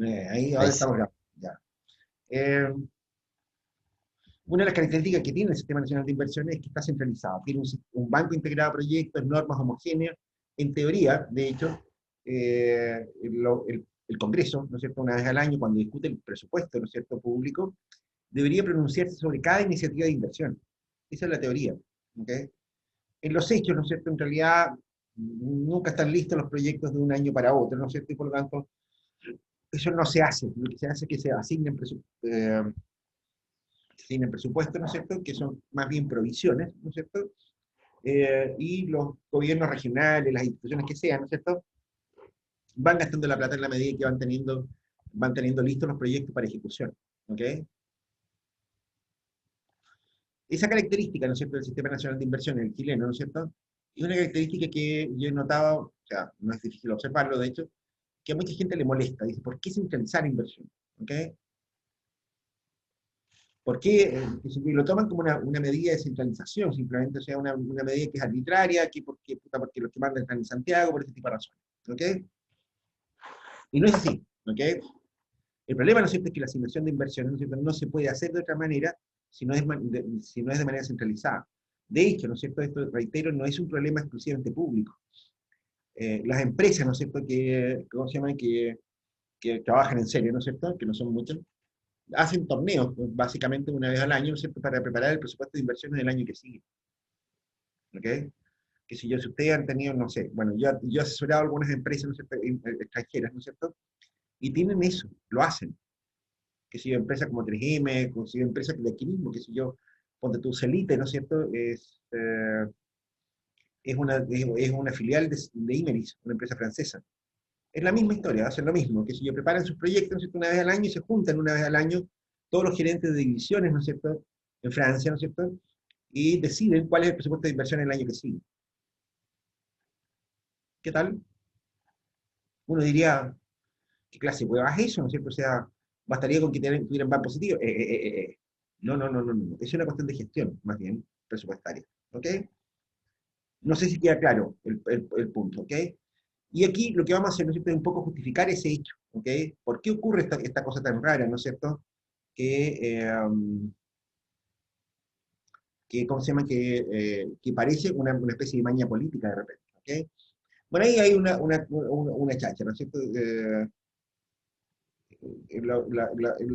Ahí Ahí ahora sí. estamos grabando. Ya. Eh, una de las características que tiene el Sistema Nacional de Inversiones es que está centralizado. Tiene un banco integrado de proyectos, normas homogéneas. En teoría, de hecho, el Congreso, ¿no es cierto?, una vez al año, cuando discute el presupuesto, ¿no es cierto?, público, debería pronunciarse sobre cada iniciativa de inversión. Esa es la teoría. ¿Okay? En los hechos, ¿no es cierto?, en realidad nunca están listos los proyectos de un año para otro, ¿no es cierto?, y por lo tanto, eso no se hace. Lo que se hace es que se asignen presupuestos, ¿no es cierto?, que son más bien provisiones, ¿no es cierto?, y los gobiernos regionales, las instituciones que sean, ¿no es cierto?, van gastando la plata en la medida que van teniendo listos los proyectos para ejecución. ¿Ok? Esa característica, ¿no es cierto?, del Sistema Nacional de Inversiones, el chileno, ¿no es cierto?, es una característica que yo he notado, o sea, no es difícil observarlo, de hecho, que a mucha gente le molesta. Dice, ¿por qué centralizar inversión? ¿Ok? ¿Por qué? Y lo toman como una medida de centralización, simplemente, o sea, una medida que es arbitraria, que porque los que mandan están en Santiago, por este tipo de razones. ¿Ok? Y no es así. ¿Ok? El problema, ¿no es cierto?, es que la asignación de inversiones, ¿no es cierto?, no se puede hacer de otra manera si no es de manera centralizada. De hecho, ¿no es cierto?, esto, reitero, no es un problema exclusivamente público. Las empresas, ¿no es cierto?, ¿cómo se llama?, que trabajan en serio, ¿no es cierto?, que no son muchas, hacen torneos, pues, básicamente una vez al año, ¿no es cierto?, para preparar el presupuesto de inversiones del año que sigue. ¿Ok? Que si ustedes han tenido, no sé, bueno, yo he asesorado a algunas empresas, ¿no es cierto?, extranjeras, ¿no es cierto?, y tienen eso, lo hacen. Que si yo, empresas como 3M, que si yo, empresas de aquí mismo, que si yo, ponte tu Celite, ¿no es cierto?, es una filial de Imeris, una empresa francesa. Es la misma historia, hacen lo mismo, que si yo, preparan sus proyectos, ¿no es cierto?, una vez al año y se juntan una vez al año todos los gerentes de divisiones, ¿no es cierto?, en Francia, ¿no es cierto?, y deciden cuál es el presupuesto de inversión en el año que sigue. ¿Qué tal? Uno diría, ¿qué clase de huevas es eso? ¿No es cierto? O sea, bastaría con que tuvieran ban positivo. No, no, no, no, no. Es una cuestión de gestión, más bien, presupuestaria. ¿Ok? No sé si queda claro el punto. ¿Ok? Y aquí lo que vamos a hacer, ¿no es cierto?, es un poco justificar ese hecho. ¿Ok? ¿Por qué ocurre esta cosa tan rara, ¿no es cierto? Que ¿cómo se llama? Que parece una especie de maña política de repente. ¿Ok? Bueno, ahí hay una chacha, ¿no es cierto?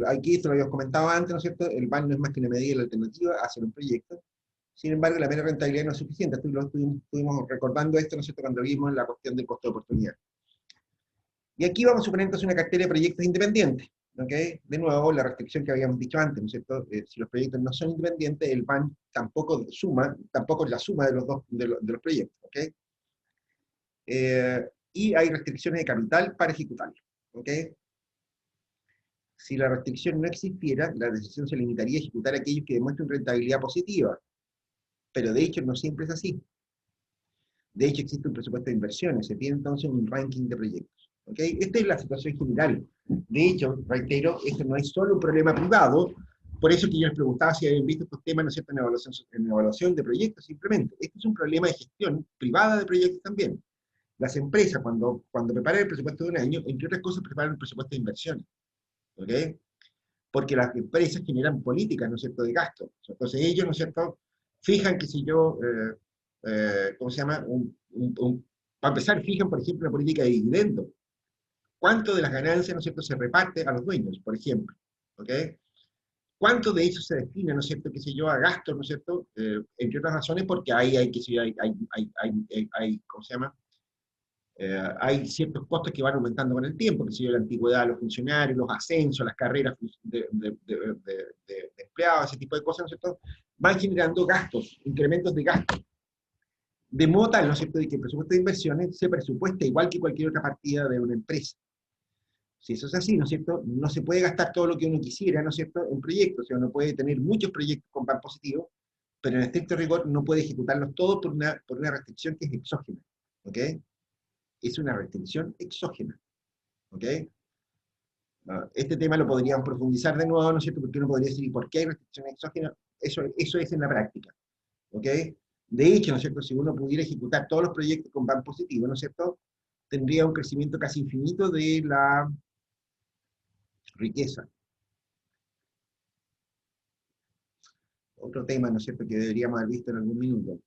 Aquí esto lo habíamos comentado antes, ¿no es cierto? El BAN no es más que una medida de la alternativa a hacer un proyecto. Sin embargo, la mera rentabilidad no es suficiente. Estuvimos recordando esto, ¿no es cierto?, cuando vimos la cuestión del costo de oportunidad. Y aquí vamos a suponer entonces una cartera de proyectos independientes. ¿Ok? De nuevo, la restricción que habíamos dicho antes, ¿no es cierto? Si los proyectos no son independientes, el BAN tampoco es la suma de los proyectos. ¿Ok? Y hay restricciones de capital para ejecutarlo. ¿Ok? Si la restricción no existiera, la decisión se limitaría a ejecutar aquellos que demuestren rentabilidad positiva, pero de hecho no siempre es así. De hecho existe un presupuesto de inversiones, se tiene entonces un ranking de proyectos. ¿Okay? Esta es la situación general. De hecho, reitero, esto no es solo un problema privado, por eso que yo les preguntaba si habían visto estos temas, ¿no es cierto?, en evaluación de proyectos, simplemente. Este es un problema de gestión privada de proyectos también. Las empresas, cuando preparan el presupuesto de un año, entre otras cosas, preparan el presupuesto de inversiones. ¿Ok? Porque las empresas generan políticas, ¿no es cierto?, de gasto. Entonces ellos, ¿no es cierto?, fijan que si yo, ¿cómo se llama? Para empezar, fijan, por ejemplo, una política de dividendos. ¿Cuánto de las ganancias, ¿no es cierto?, se reparte a los dueños, por ejemplo? ¿Ok? ¿Cuánto de eso se destina, ¿no es cierto?, qué sé yo, a gastos, ¿no es cierto? Entre otras razones, porque ahí hay, que si ¿cómo se llama? Hay ciertos costos que van aumentando con el tiempo, que si la antigüedad de los funcionarios, los ascensos, las carreras de empleados, ese tipo de cosas, ¿no es cierto?, van generando gastos, incrementos de gastos. De modo tal, ¿no es cierto?, de que el presupuesto de inversiones se presupuesta igual que cualquier otra partida de una empresa. Si eso es así, ¿no es cierto?, no se puede gastar todo lo que uno quisiera, ¿no es cierto?, en proyectos. O sea, uno puede tener muchos proyectos con pan positivo, pero en estricto rigor no puede ejecutarlos todos por una restricción que es exógena. ¿Ok? Es una restricción exógena. ¿Ok? Este tema lo podríamos profundizar de nuevo, ¿no es cierto? Porque uno podría decir, ¿y por qué hay restricciones exógenas? Eso es en la práctica. ¿Ok? De hecho, ¿no es cierto? Si uno pudiera ejecutar todos los proyectos con ban positivo, ¿no es cierto?, tendría un crecimiento casi infinito riqueza. Otro tema, ¿no es cierto?, que deberíamos haber visto en algún minuto.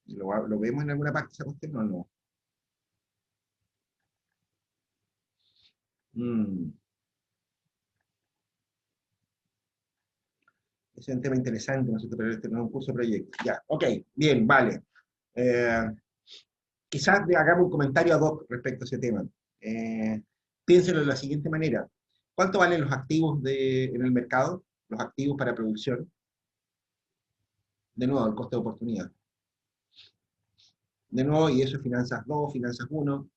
¿Lo vemos en alguna parte esa cuestión o no? Es un tema interesante, ¿no es cierto?, pero este no es un curso de proyecto. Ya, ok, bien, vale. Quizás hagamos un comentario ad hoc respecto a ese tema. Piénsenlo de la siguiente manera. ¿Cuánto valen los activos en el mercado? Los activos para producción. De nuevo, el coste de oportunidad. De nuevo, y eso es finanzas 2, finanzas 1.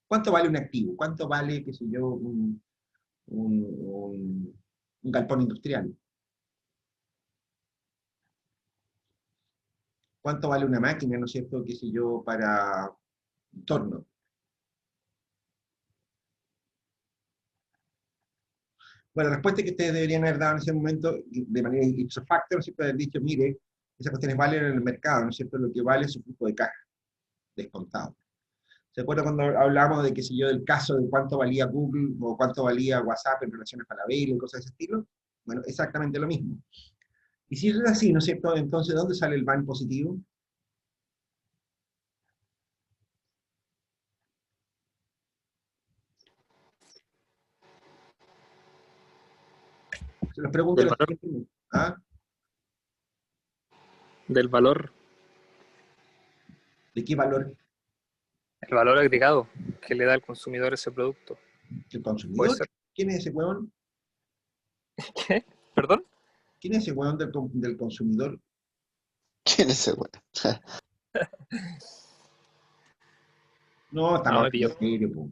¿Cuánto vale un activo? ¿Cuánto vale, qué sé yo, un galpón industrial? ¿Cuánto vale una máquina, no es cierto, qué sé yo, para un torno? Bueno, la respuesta que ustedes deberían haber dado en ese momento, de manera ipso facto, ¿no es cierto?, haber dicho, mire, esas cuestiones valen en el mercado, ¿no es cierto?, lo que vale es su flujo de caja, descontado. ¿Se acuerdan cuando hablamos de, qué sé yo, del caso de cuánto valía Google o cuánto valía WhatsApp en relación a Falabella y cosas de ese estilo? Bueno, exactamente lo mismo. Y si es así, ¿no es cierto?, entonces, ¿dónde sale el BAN positivo? Se los pregunto Del lo valor, siguiente. ¿Ah? del valor, ¿De qué valor? el valor agregado que le da al consumidor ese producto. ¿El ¿Puede consumidor? ser? ¿Quién es ese huevón? ¿Qué? ¿Perdón? ¿Quién es ese huevón del consumidor? ¿Quién es ese güey? No, estamos No, me hablando pilló. en serio, po.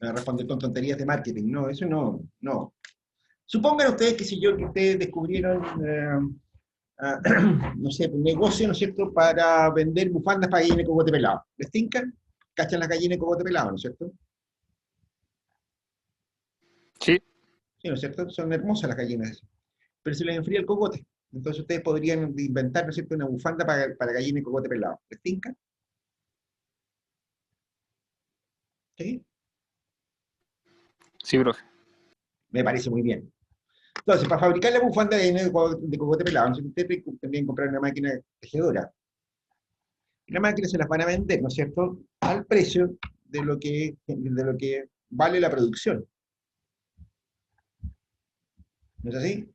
Me va a responder con tonterías de marketing. No, eso no, no. Supongan ustedes que si yo, que ustedes descubrieron, no sé, un negocio, ¿no es cierto?, para vender bufandas para gallinas de cogote pelado. ¿Les tincan? ¿Cachan las gallinas de cogote pelado, no es cierto? Sí, Sí, ¿no es cierto? Son hermosas las gallinas. Pero se les enfría el cogote. Entonces ustedes podrían inventar, ¿no es cierto?, una bufanda para gallinas de cogote pelado. ¿Les tincan? ¿Sí? sí, profe. Me parece muy bien. Entonces, para fabricar la bufanda de cogote pelado, ¿no es cierto?, ustedes tendrían que comprar una máquina tejedora. Y la máquina se las van a vender, ¿no es cierto?, al precio de lo que vale la producción. ¿No es así?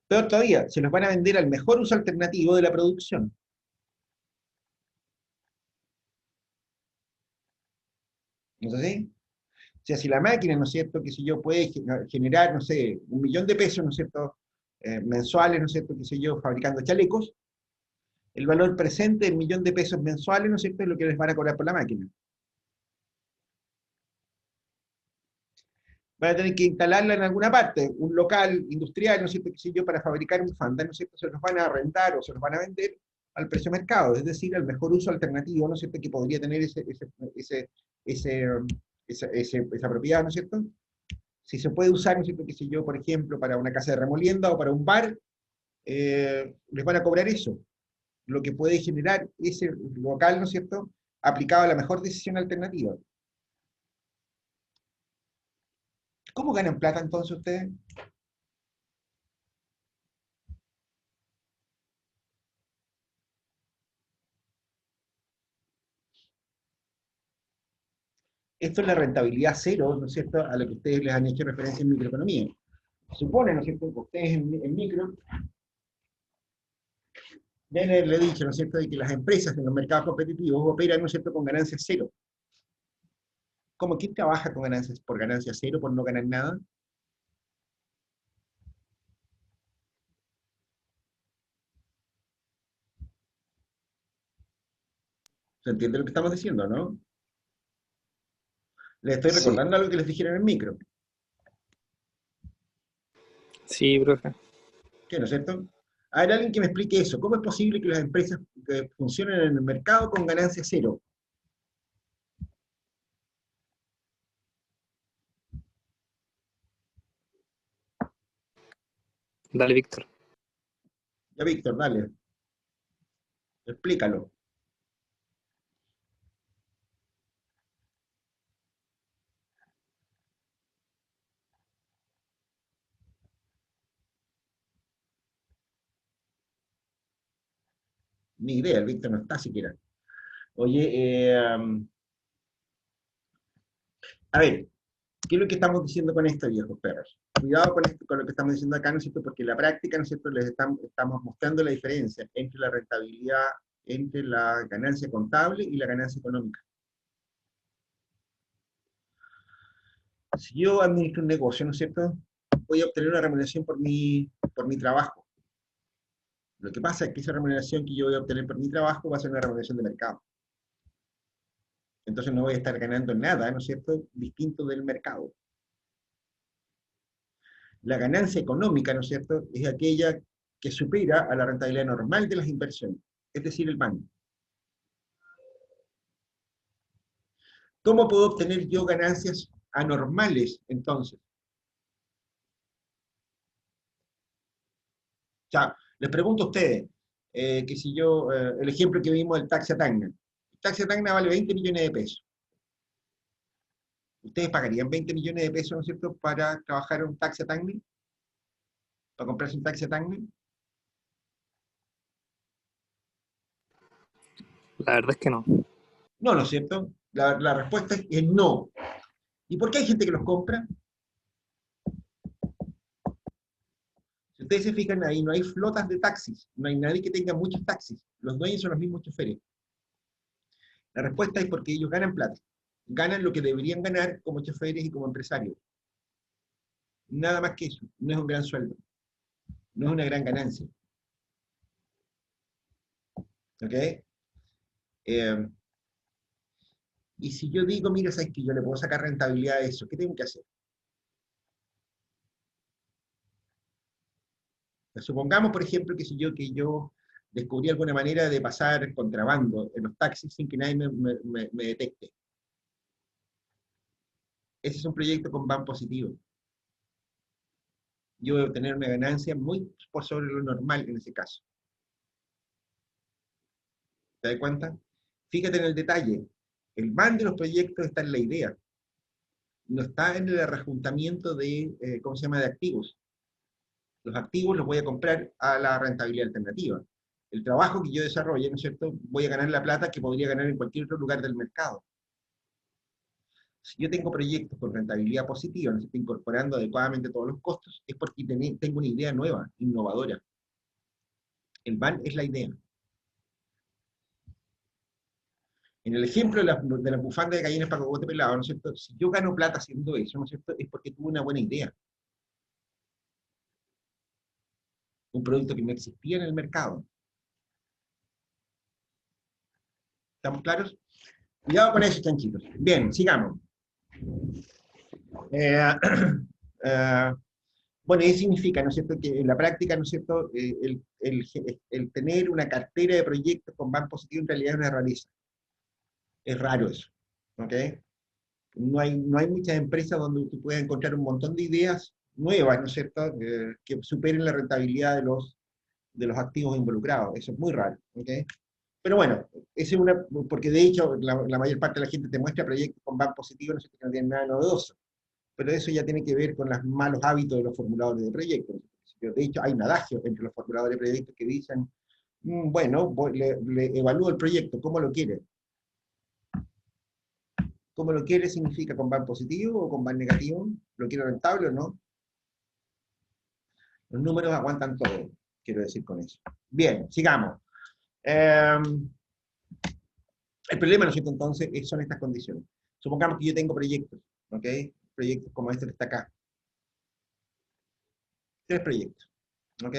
Peor todavía, se los van a vender al mejor uso alternativo de la producción. ¿No es así? O sea, si la máquina, ¿no es cierto?, que si yo puede generar, no sé, 1.000.000 de pesos, ¿no es cierto?, mensuales, ¿no es cierto?, que sé yo, fabricando chalecos, el valor presente del 1.000.000 de pesos mensuales, ¿no es cierto?, es lo que les van a cobrar por la máquina. Van a tener que instalarla en alguna parte, un local industrial, ¿no es cierto?, que sé yo, para fabricar bufandas, ¿no es cierto?, se los van a arrendar o se los van a vender al precio de mercado, es decir, al mejor uso alternativo, ¿no es cierto?, que podría tener ese, esa propiedad, ¿no es cierto? Si se puede usar, ¿no es cierto?, qué sé yo, por ejemplo, para una casa de remolienda o para un bar, les van a cobrar eso, lo que puede generar ese local, ¿no es cierto?, aplicado a la mejor decisión alternativa. ¿Cómo ganan plata entonces ustedes? Esto es la rentabilidad cero, ¿no es cierto?, a lo que ustedes les han hecho referencia en microeconomía. Supone, ¿no es cierto?, que ustedes en micro deben haberle dicho, ¿no es cierto?, de que las empresas en los mercados competitivos operan, ¿no es cierto?, con ganancias cero. ¿Cómo quién trabaja con ganancias por ganancia cero, por no ganar nada? ¿Se entiende lo que estamos diciendo, no? Les estoy Sí, recordando algo que les dijeron en micro, Sí, profe. ¿sí, no es cierto? A ver, alguien que me explique eso. ¿Cómo es posible que las empresas que funcionen en el mercado con ganancia cero? Dale, Víctor. Ya, Víctor, dale, explícalo. Ni idea, el Víctor no está siquiera. Oye, a ver, ¿qué es lo que estamos diciendo con esto, viejos perros? Cuidado con, esto, con lo que estamos diciendo acá, ¿no es cierto? Porque en la práctica, ¿no es cierto?, estamos mostrando la diferencia entre la rentabilidad, entre la ganancia contable y la ganancia económica. Si yo administro un negocio, ¿no es cierto?, voy a obtener una remuneración por mi trabajo. Lo que pasa es que esa remuneración que yo voy a obtener por mi trabajo va a ser una remuneración de mercado. Entonces no voy a estar ganando nada, ¿no es cierto?, distinto del mercado. La ganancia económica, ¿no es cierto?, es aquella que supera a la rentabilidad normal de las inversiones, es decir, el banco. ¿Cómo puedo obtener yo ganancias anormales, entonces? O sea, les pregunto a ustedes, que si yo, el ejemplo que vimos del taxi a Tacna. El taxi a Tacna vale 20 millones de pesos. ¿Ustedes pagarían 20 millones de pesos, ¿no es cierto?, para trabajar en un taxi a Tacna? ¿Para comprarse un taxi a Tacna? La verdad es que no. No, ¿no es cierto? La respuesta es no. ¿Y por qué hay gente que los compra? Si ustedes se fijan ahí, no hay flotas de taxis, no hay nadie que tenga muchos taxis, los dueños son los mismos choferes. La respuesta es porque ellos ganan plata, ganan lo que deberían ganar como choferes y como empresarios. Nada más que eso, no es un gran sueldo, no es una gran ganancia. ¿Ok? Y si yo digo, mira, ¿sabes que yo le puedo sacar rentabilidad a eso? ¿Qué tengo que hacer? Pues supongamos, por ejemplo, que yo descubrí alguna manera de pasar contrabando en los taxis sin que nadie me detecte. Ese es un proyecto con van positivo. Yo voy a obtener una ganancia muy por sobre lo normal en ese caso. ¿Te das cuenta? Fíjate en el detalle. El van de los proyectos está en la idea. No está en el rejuntamiento de, ¿cómo se llama?, de activos. Los activos los voy a comprar a la rentabilidad alternativa. El trabajo que yo desarrolle, ¿no es cierto?, voy a ganar la plata que podría ganar en cualquier otro lugar del mercado. Si yo tengo proyectos con rentabilidad positiva, no se está incorporando adecuadamente todos los costos, es porque tengo una idea nueva, innovadora. El van es la idea. En el ejemplo de la bufanda de gallinas para cogote pelado, ¿no es cierto? Si yo gano plata haciendo eso, ¿no es cierto?, es porque tuve una buena idea. Un producto que no existía en el mercado. ¿Estamos claros? Cuidado con eso, chanchitos. Bien, sigamos. Eh, eh, bueno, eso significa, ¿no es cierto?, que en la práctica, ¿no es cierto?, el tener una cartera de proyectos con van positivo en realidad es una rareza. Es raro eso. ¿Ok? No hay muchas empresas donde tú puedas encontrar un montón de ideas nuevas, ¿no es cierto?, que superen la rentabilidad de los activos involucrados. Eso es muy raro. ¿Ok? Pero bueno, es porque de hecho la mayor parte de la gente te muestra proyectos con van positivo, no sé, que no tienen nada novedoso. Pero eso ya tiene que ver con los malos hábitos de los formuladores de proyectos. De hecho, hay un adagio entre los formuladores de proyectos que dicen, bueno, le evalúo el proyecto, ¿cómo lo quiere? ¿Cómo lo quiere significa con van positivo o con van negativo? ¿Lo quiere rentable o no? Los números aguantan todo, quiero decir con eso. Bien, sigamos. El problema, ¿no es cierto?, entonces, son estas condiciones. Supongamos que yo tengo proyectos, ¿ok? Proyectos como este que está acá. 3 proyectos, ¿ok?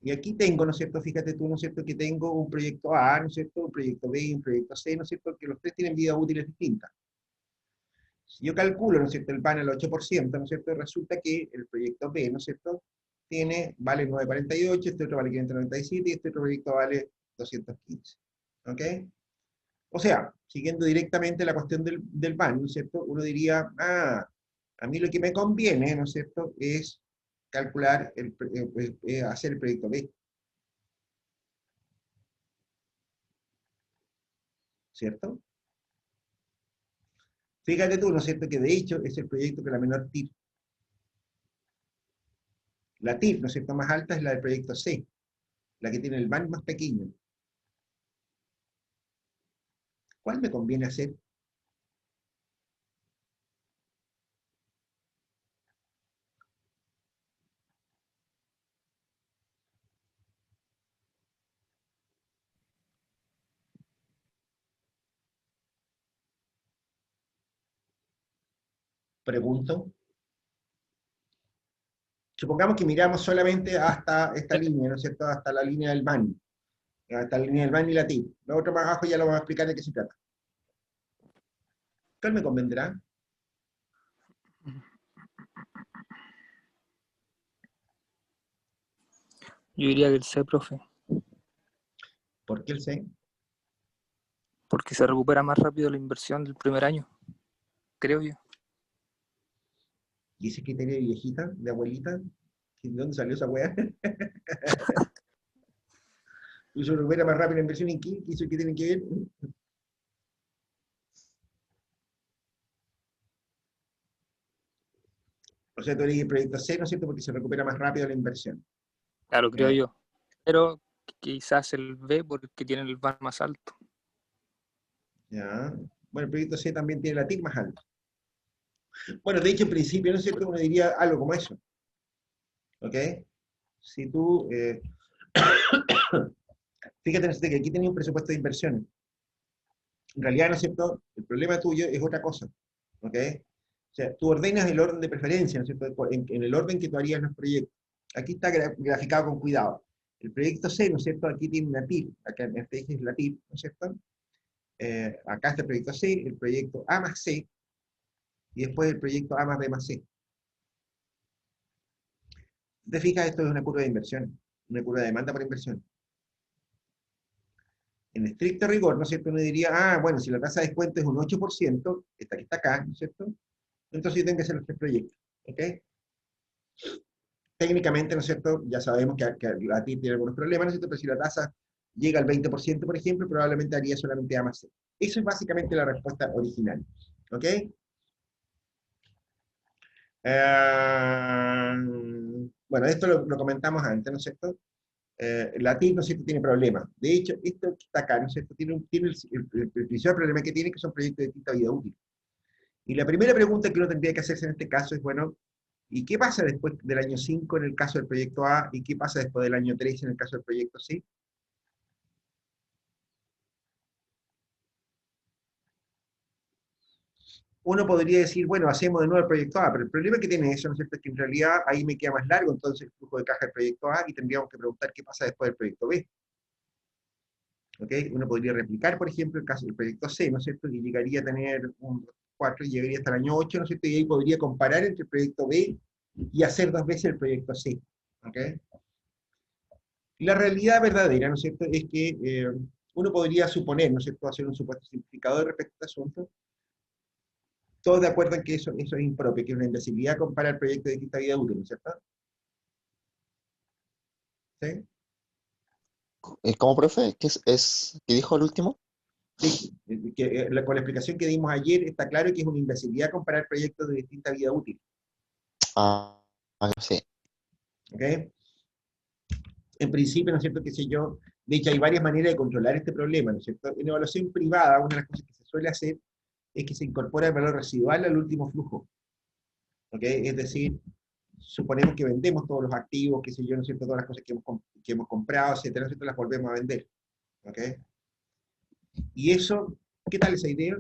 Y aquí tengo, ¿no es cierto?, fíjate tú, ¿no es cierto?, que tengo un proyecto A, ¿no es cierto?, un proyecto B y un proyecto C, ¿no es cierto?, que los 3 tienen vidas útiles distintas. Si yo calculo, ¿no es cierto?, el PAN al 8%, ¿no es cierto?, resulta que el proyecto B, ¿no es cierto?, vale 9,48, este otro vale 597 y este otro proyecto vale 215. ¿Ok? O sea, siguiendo directamente la cuestión del PAN, ¿no es cierto?, uno diría, a mí lo que me conviene, ¿no es cierto?, es calcular, hacer el proyecto B. ¿Cierto? Fíjate tú, ¿no es cierto?, que de hecho es el proyecto que la menor TIR. La TIR, ¿no es cierto?, más alta es la del proyecto C. la que tiene el van más pequeño. ¿Cuál me conviene hacer? Pregunto. Supongamos que miramos solamente hasta esta línea, ¿no es cierto? Hasta la línea del van. Hasta la línea del van y la TIP. Lo otro más abajo ya lo vamos a explicar de qué se trata. ¿Cuál me convendrá? Yo diría que el C, profe, ¿Por qué el C? porque se recupera más rápido la inversión del primer año, creo yo. ¿Y ese criterio de viejita, de abuelita? ¿De dónde salió esa weá? ¿Y se recupera más rápido la inversión en qué? ¿Qué tiene que ver? O sea, tú eres el proyecto C, ¿no es cierto? Porque se recupera más rápido la inversión. Claro, creo Eh, yo. Pero quizás el B porque tiene el VAR más alto. ya. Bueno, el proyecto C también tiene la TIC más alta. Bueno, de hecho, en principio, ¿no es cierto? Uno diría algo como eso. ¿Ok? Si tú, fíjate, ¿no es cierto? Que aquí tenía un presupuesto de inversiones. En realidad, ¿no es cierto? El problema tuyo es otra cosa. ¿Ok? O sea, tú ordenas el orden de preferencia, ¿no es cierto? En el orden que tú harías los proyectos. Aquí está graficado con cuidado. El proyecto C, ¿no es cierto? Aquí tiene una TIP. Acá en este eje es la TIP, ¿no es cierto? Acá está el proyecto C, el proyecto A más C, y después el proyecto A más B más C. ¿Te fijas? Esto es una curva de inversión, una curva de demanda por inversión. En estricto rigor, ¿no es cierto? Uno diría, ah, bueno, si la tasa de descuento es un 8%, esta que está acá, ¿no es cierto? Entonces yo tengo que hacer los tres proyectos, ¿ok? Técnicamente, ¿no es cierto? Ya sabemos que la TIP tiene algunos problemas, ¿no es cierto? Pero si la tasa llega al 20%, por ejemplo, probablemente haría solamente A más C. Eso es básicamente la respuesta original, ¿ok? Bueno, esto lo comentamos antes, ¿no es cierto? La TIC, ¿no es cierto?, tiene problemas. De hecho, esto que está acá, ¿no es cierto?, tiene el principal problema que tiene, que son proyectos de distinta vida útil. Y la primera pregunta que uno tendría que hacerse en este caso es, bueno, ¿y qué pasa después del año 5 en el caso del proyecto A? ¿Y qué pasa después del año 3 en el caso del proyecto C? Uno podría decir, bueno, hacemos de nuevo el proyecto A, pero el problema que tiene eso, ¿no es cierto?, es que en realidad ahí me queda más largo entonces el flujo de caja del proyecto A y tendríamos que preguntar qué pasa después del proyecto B. ¿Ok? Uno podría replicar, por ejemplo, el caso del proyecto C, ¿no es cierto?, que llegaría a tener un 4 y llegaría hasta el año 8, ¿no es cierto?, y ahí podría comparar entre el proyecto B y hacer dos veces el proyecto C. ¿Ok? Y la realidad verdadera, ¿no es cierto?, es que uno podría suponer, ¿no es cierto?, hacer un supuesto simplificador respecto a este asunto, todos de acuerdo en que eso es impropio, que es una imbecilidad comparar proyectos de distinta vida útil, ¿no es cierto? ¿Sí? ¿Cómo, profe? ¿Qué dijo el último? Sí, con la explicación que dimos ayer está claro que es una imbecilidad comparar proyectos de distinta vida útil. Ah, sí. ¿Ok? En principio, ¿no es cierto?, qué sé yo, de hecho hay varias maneras de controlar este problema, ¿no es cierto? En evaluación privada, una de las cosas que se suele hacer es que se incorpora el valor residual al último flujo, ¿ok? Es decir, suponemos que vendemos todos los activos, qué sé yo, ¿no es cierto?, todas las cosas que hemos comprado, etcétera, ¿no es cierto?, las volvemos a vender, ¿ok? Y eso, ¿qué tal esa idea?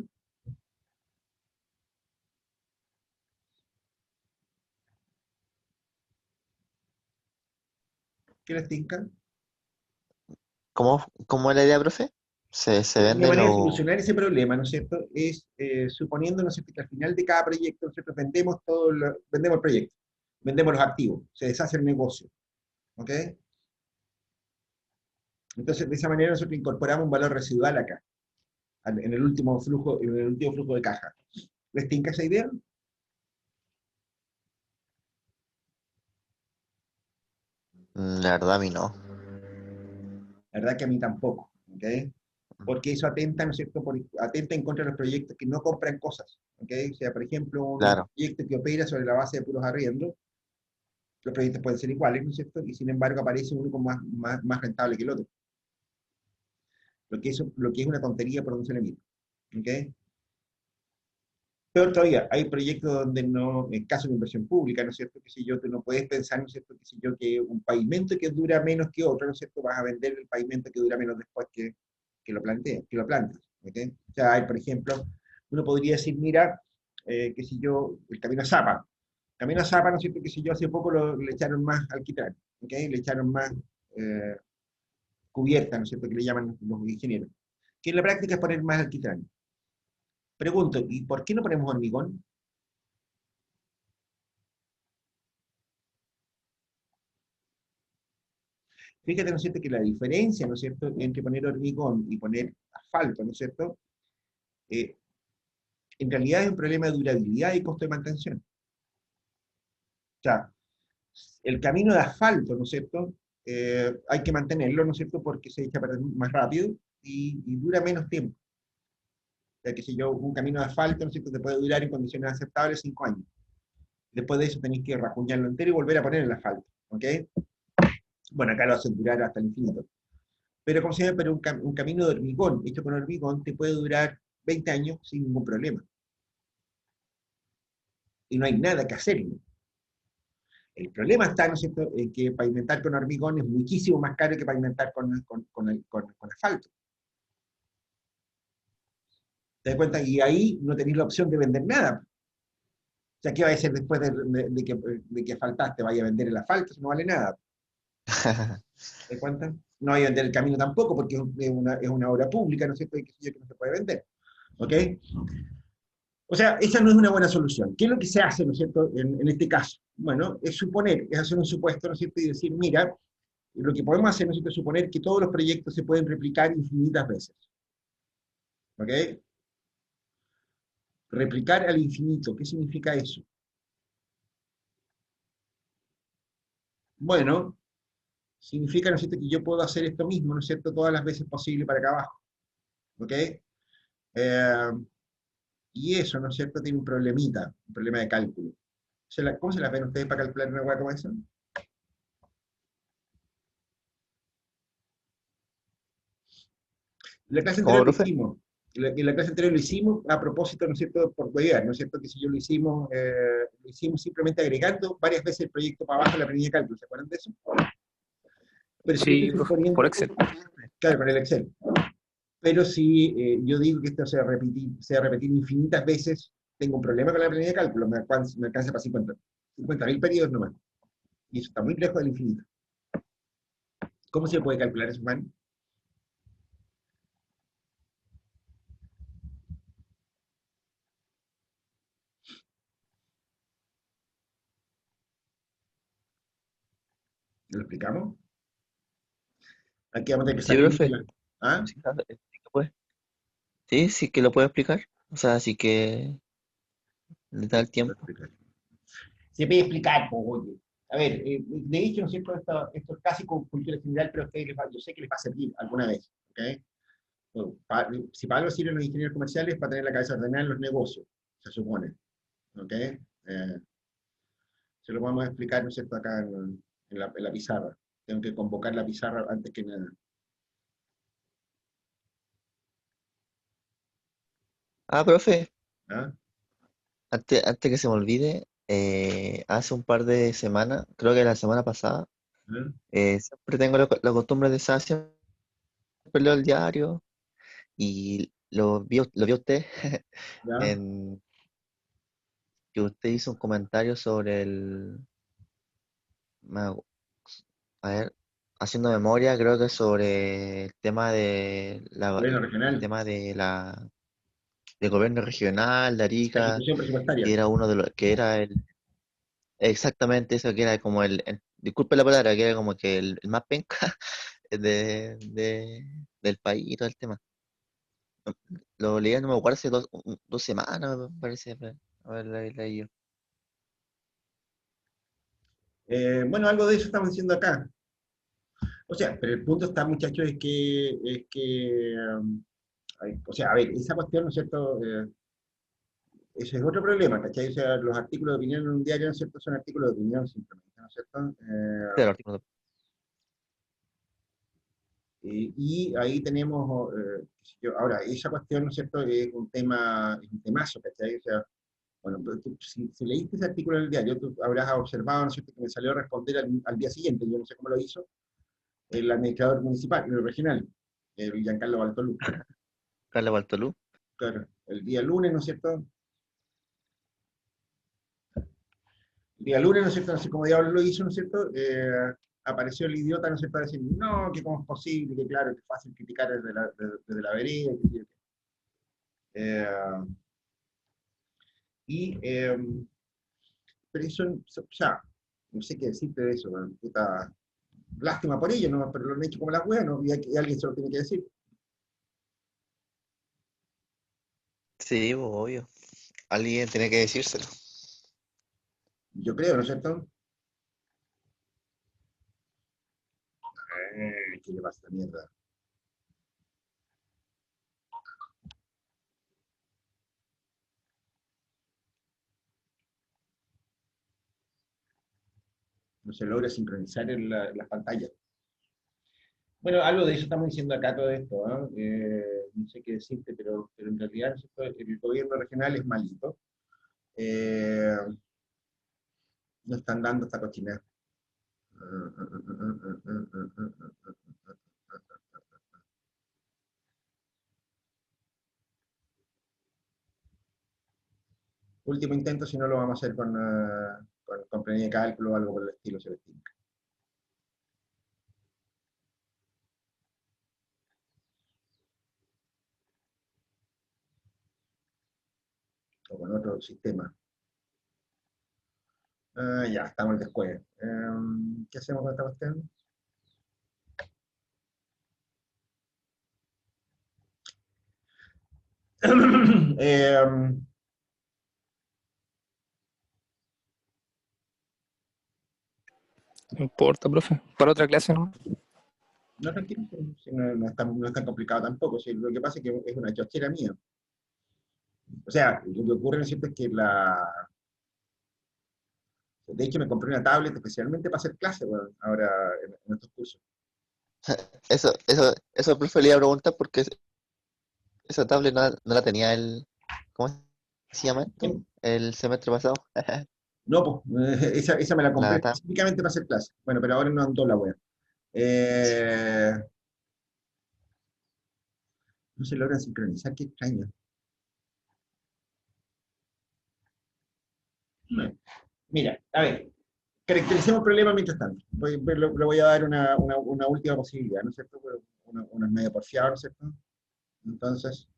¿Qué les tinca? ¿Cómo es la idea, profe? Se Una vende manera de lo... solucionar ese problema, ¿no es cierto?, es suponiendo, ¿no es cierto?, que al final de cada proyecto, ¿no es cierto?, vendemos el proyecto, vendemos los activos, se deshace el negocio, ¿ok? Entonces, de esa manera nosotros incorporamos un valor residual acá, en el último flujo de caja. ¿Les tinca esa idea? La verdad, a mí no. La verdad que a mí tampoco, ¿ok? Porque eso atenta, ¿no es cierto?, atenta en contra de los proyectos que no compran cosas, ¿ok? O sea, por ejemplo, un Claro, proyecto que opera sobre la base de puros arriendos, Los proyectos pueden ser iguales, ¿no es cierto? Y sin embargo aparece uno como más rentable que el otro. Lo que es una tontería por donde se le mira. ¿Ok? Peor todavía, hay proyectos donde no, en caso de inversión pública, ¿no es cierto? Que si yo, tú no puedes pensar, ¿no es cierto? Que si yo, que un pavimento que dura menos que otro, ¿no es cierto? Vas a vender el pavimento que dura menos después que lo planteas, que lo plantas. ¿Ok? O sea, hay, por ejemplo, uno podría decir, mira, que si yo, el camino a Zapa. Camino a Zapa, ¿no es cierto? Que si yo hace poco le echaron más alquitrán, ¿ok? Le echaron más eh, cubierta, ¿no es cierto? Que le llaman los ingenieros. Que en la práctica es poner más alquitrán. Pregunto, ¿y por qué no ponemos hormigón? Fíjate, ¿no es cierto?, que la diferencia, ¿no es cierto?, entre poner hormigón y poner asfalto, ¿no es cierto?, eh, en realidad es un problema de durabilidad y costo de mantención. O sea, el camino de asfalto, ¿no es cierto?, hay que mantenerlo, ¿no es cierto?, porque se echa a perder más rápido y dura menos tiempo. O sea, que si yo, un camino de asfalto, ¿no es cierto?, te puede durar en condiciones aceptables 5 años. Después de eso tenéis que rajuñarlo entero y volver a poner el asfalto, ¿ok? Bueno, acá lo hacen durar hasta el infinito. Pero, como se llama, pero un camino de hormigón, hecho con hormigón, te puede durar 20 años sin ningún problema. Y no hay nada que hacer. El problema está, ¿no es cierto?, en que pavimentar con hormigón es muchísimo más caro que pavimentar con asfalto. ¿Te das cuenta? Y ahí no tenéis la opción de vender nada. O sea, ¿qué va a hacer después de que asfaltaste? ¿Vaya a vender el asfalto? Eso no vale nada. ¿Te das cuenta? No vaya a vender el camino tampoco, porque es una obra pública, ¿no es cierto?, y que no se puede vender. ¿Ok? O sea, esa no es una buena solución. ¿Qué es lo que se hace, ¿no es cierto?, en este caso? Bueno, es suponer, es hacer un supuesto, ¿no es cierto?, y decir, mira, lo que podemos hacer, ¿no es cierto?, es suponer que todos los proyectos se pueden replicar infinitas veces. ¿Ok? Replicar al infinito, ¿qué significa eso? Bueno, significa, ¿no es cierto?, que yo puedo hacer esto mismo, ¿no es cierto?, todas las veces posible para acá abajo. ¿Ok? Eh, y eso, ¿no es cierto?, tiene un problemita, un problema de cálculo. ¿Cómo se las ven ustedes para calcular una hueá como esa? La clase ¿Cómo, anterior lo profe? hicimos. En la clase anterior lo hicimos a propósito, ¿no es cierto?, por cuidar, ¿no es cierto?, que si yo lo hicimos simplemente agregando varias veces el proyecto para abajo en la planilla de cálculo, ¿se acuerdan de eso? Pero si yo Sí, estoy profe, por suponiendo, Excel. claro, con el Excel, pero si yo digo que esto se va a repetir infinitas veces, tengo un problema con la planilla de cálculo, me alcanza para 50.000 periodos nomás, y eso está muy lejos del infinito. ¿Cómo se puede calcular eso, Juan? ¿Lo explicamos? Aquí vamos a tener que Sí, salir de profe. la... ¿Ah? Sí, sí que puede. Sí, sí que lo puede explicar. O sea, sí que le da el Lo tiempo. explicaré. Se puede explicar, pues, oye. A ver, de hecho, ¿no es cierto? Esto es casi con cultura general, pero a ustedes yo sé que les va a servir alguna vez. ¿Ok? Bueno, si para algo sirven los ingenieros comerciales, para tener la cabeza ordenada en los negocios, se supone. ¿Ok? Se lo vamos a explicar, ¿no es cierto?, acá en la pizarra. Tengo que convocar la pizarra antes que nada. Ah, profe, ¿Ah? antes que se me olvide, hace un par de semanas, creo que la semana pasada, ¿Ah? siempre tengo la costumbre de estar siempre leo el diario y lo vio usted ¿Ya? en que usted hizo un comentario sobre me- a ver, haciendo memoria, creo que sobre el tema Gobierno el regional. tema del gobierno regional de La Arica, ejecución presupuestaria. que era uno de los, que era exactamente eso, que era como disculpe la palabra, que era como que el más penca del país y todo el tema. Lo leí, no me acuerdo, hace 2 semanas, me parece, haber leído. Bueno, algo de eso estamos diciendo acá. O sea, pero el punto está, muchachos, o sea, a ver, esa cuestión, ¿no es cierto? ese es otro problema, ¿cachai? O sea, los artículos de opinión en un diario, ¿no es cierto?, son artículos de opinión simplemente, ¿no es cierto? Claro, artículo. Y ahí tenemos, qué sé yo, ahora, esa cuestión, ¿no es cierto?, es un tema, es un temazo, ¿cachai? O sea, bueno, pero si leíste ese artículo en el diario, tú habrás observado, ¿no es cierto?, que me salió a responder al día siguiente, yo no sé cómo lo hizo, el administrador municipal, el regional, Giancarlo Baltolú. Carla Bartolú. Claro, el día lunes, ¿no es cierto? El día lunes, ¿no es cierto? No sé cómo diablos lo hizo, ¿no es cierto? Apareció el idiota, ¿no es cierto? A decir, no, que cómo es posible, que claro, que es fácil criticar desde la vereda, que sí, que y, pero eso, o sea, no sé qué decirte de eso, man, puta, lástima por ellos, ¿no? Pero lo han hecho como las weas, ¿no? Y alguien se lo tiene que decir. Sí, pues, obvio. Alguien tiene que decírselo. Yo creo, ¿no es cierto? ¿Qué le pasa a esta mierda? No se logra sincronizar en las pantallas. Bueno, algo de eso estamos diciendo acá todo esto, ¿no? No sé qué decirte, pero en realidad, ¿no es cierto?, el gobierno regional es malito. Eh, no están dando esta cochinada. Último intento, si no lo vamos a hacer con planilla de cálculo o algo por el estilo, Celestino. O con otro sistema. Ya, estamos el después. ¿Qué hacemos con esta cuestión? eh, No importa, profe. Para otra clase, ¿no? no, tranquilo, si no es tan complicado tampoco. Si lo que pasa es que es una chochera mía. O sea, lo que ocurre, ¿no es cierto?, es que de hecho me compré una tablet especialmente para hacer clases, bueno, ahora en estos cursos. Eso, profe, le iba a preguntar porque esa tablet no la tenía ¿cómo se llama esto? El semestre pasado. No, pues, esa me la compré La tab. específicamente para hacer clases. Bueno, pero ahora no ando la web. Eh, no se logra sincronizar, qué extraño. Mira, a ver, caractericemos el problema mientras tanto. Le voy a dar una última posibilidad, ¿no es cierto? Una media porfiada, ¿no es cierto? Entonces,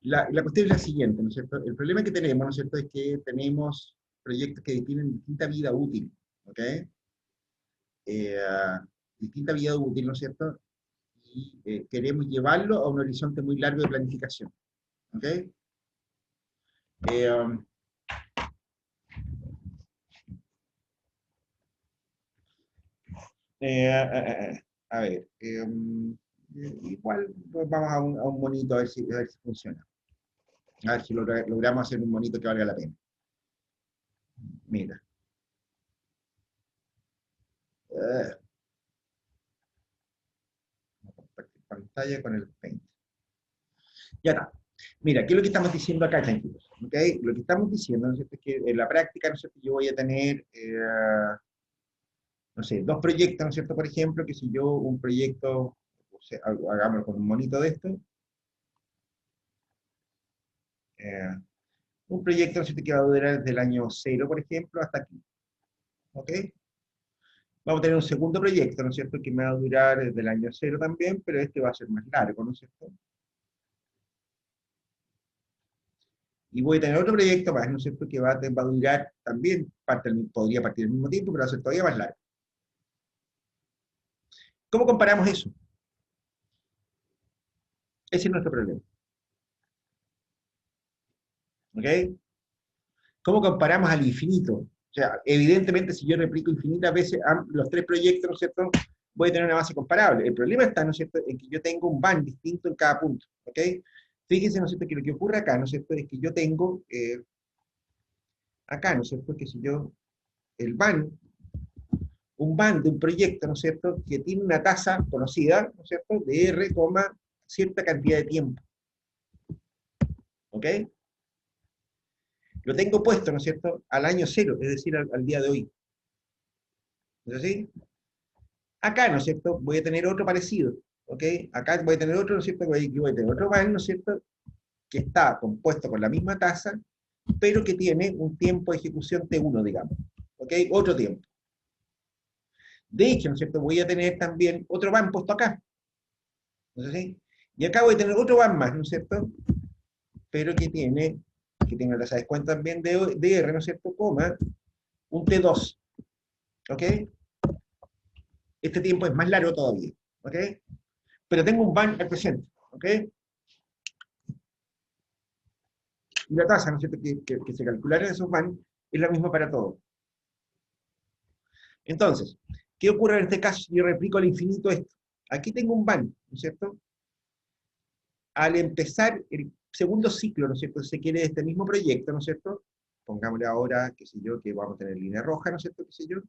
la cuestión es la siguiente, ¿no es cierto? El problema que tenemos, ¿no es cierto?, es que tenemos proyectos que tienen distinta vida útil, ¿ok? Eh, distinta vida útil, ¿no es cierto? Y queremos llevarlo a un horizonte muy largo de planificación, ¿ok? Um, a ver, igual pues, vamos a un monito a ver si funciona. A ver si logramos hacer un monito que valga la pena. Mira. Uh, compartir pantalla con el Paint. Ya está. Mira, ¿qué es lo que estamos diciendo acá, tranquilos? ¿Okay? Lo que estamos diciendo, ¿no es cierto?, es que en la práctica, ¿no es cierto?, yo voy a tener, no sé, dos proyectos, ¿no es cierto?, por ejemplo, que si yo un proyecto, o sea, hagámoslo con un monito de esto, eh, un proyecto, ¿no es cierto?, que va a durar desde el año 0, por ejemplo, hasta aquí, ¿ok? Vamos a tener un segundo proyecto, ¿no es cierto?, que me va a durar desde el año 0 también, pero este va a ser más largo, ¿no es cierto? Y voy a tener otro proyecto más, ¿no es cierto?, que va a durar también, podría partir al mismo tiempo, pero va a ser todavía más largo. ¿Cómo comparamos eso? Ese es nuestro problema. ¿Ok? ¿Cómo comparamos al infinito? O sea, evidentemente, si yo replico infinitas veces los tres proyectos, ¿no es cierto?, voy a tener una base comparable. El problema está, ¿no es cierto?, en que yo tengo un van distinto en cada punto. ¿Ok? Fíjense, ¿no es cierto?, que lo que ocurre acá, ¿no es cierto?, es que yo tengo, acá, ¿no es cierto?, que si yo, el BAN, un BAN de un proyecto, ¿no es cierto?, que tiene una tasa conocida, ¿no es cierto?, de R, cierta cantidad de tiempo, ¿ok? Lo tengo puesto, ¿no es cierto?, al año cero, es decir, al día de hoy. ¿No es así? Acá, ¿no es cierto?, voy a tener otro parecido, ¿ok? Acá voy a tener otro, ¿no es cierto?, que voy a tener otro BAN, ¿no es cierto?, que está compuesto con la misma tasa, pero que tiene un tiempo de ejecución T1, digamos, ¿ok? Otro tiempo. De hecho, ¿no es cierto?, voy a tener también otro BAN puesto acá, ¿no es así? Y acá voy a tener otro BAN más, ¿no es cierto?, pero que tiene una tasa de descuento también de R, ¿no es cierto?, coma, un T2, ¿ok? Este tiempo es más largo todavía, ¿ok? Pero tengo un BAN al presente, ¿ok? Y la tasa, ¿no es cierto?, que se calculará en esos BAN es la misma para todos. Entonces, ¿qué ocurre en este caso si yo replico al infinito esto? Aquí tengo un BAN, ¿no es cierto? Al empezar el segundo ciclo, ¿no es cierto?, se quiere este mismo proyecto, ¿no es cierto? Pongámosle ahora, qué sé yo, que vamos a tener línea roja, ¿no es cierto?, qué sé yo.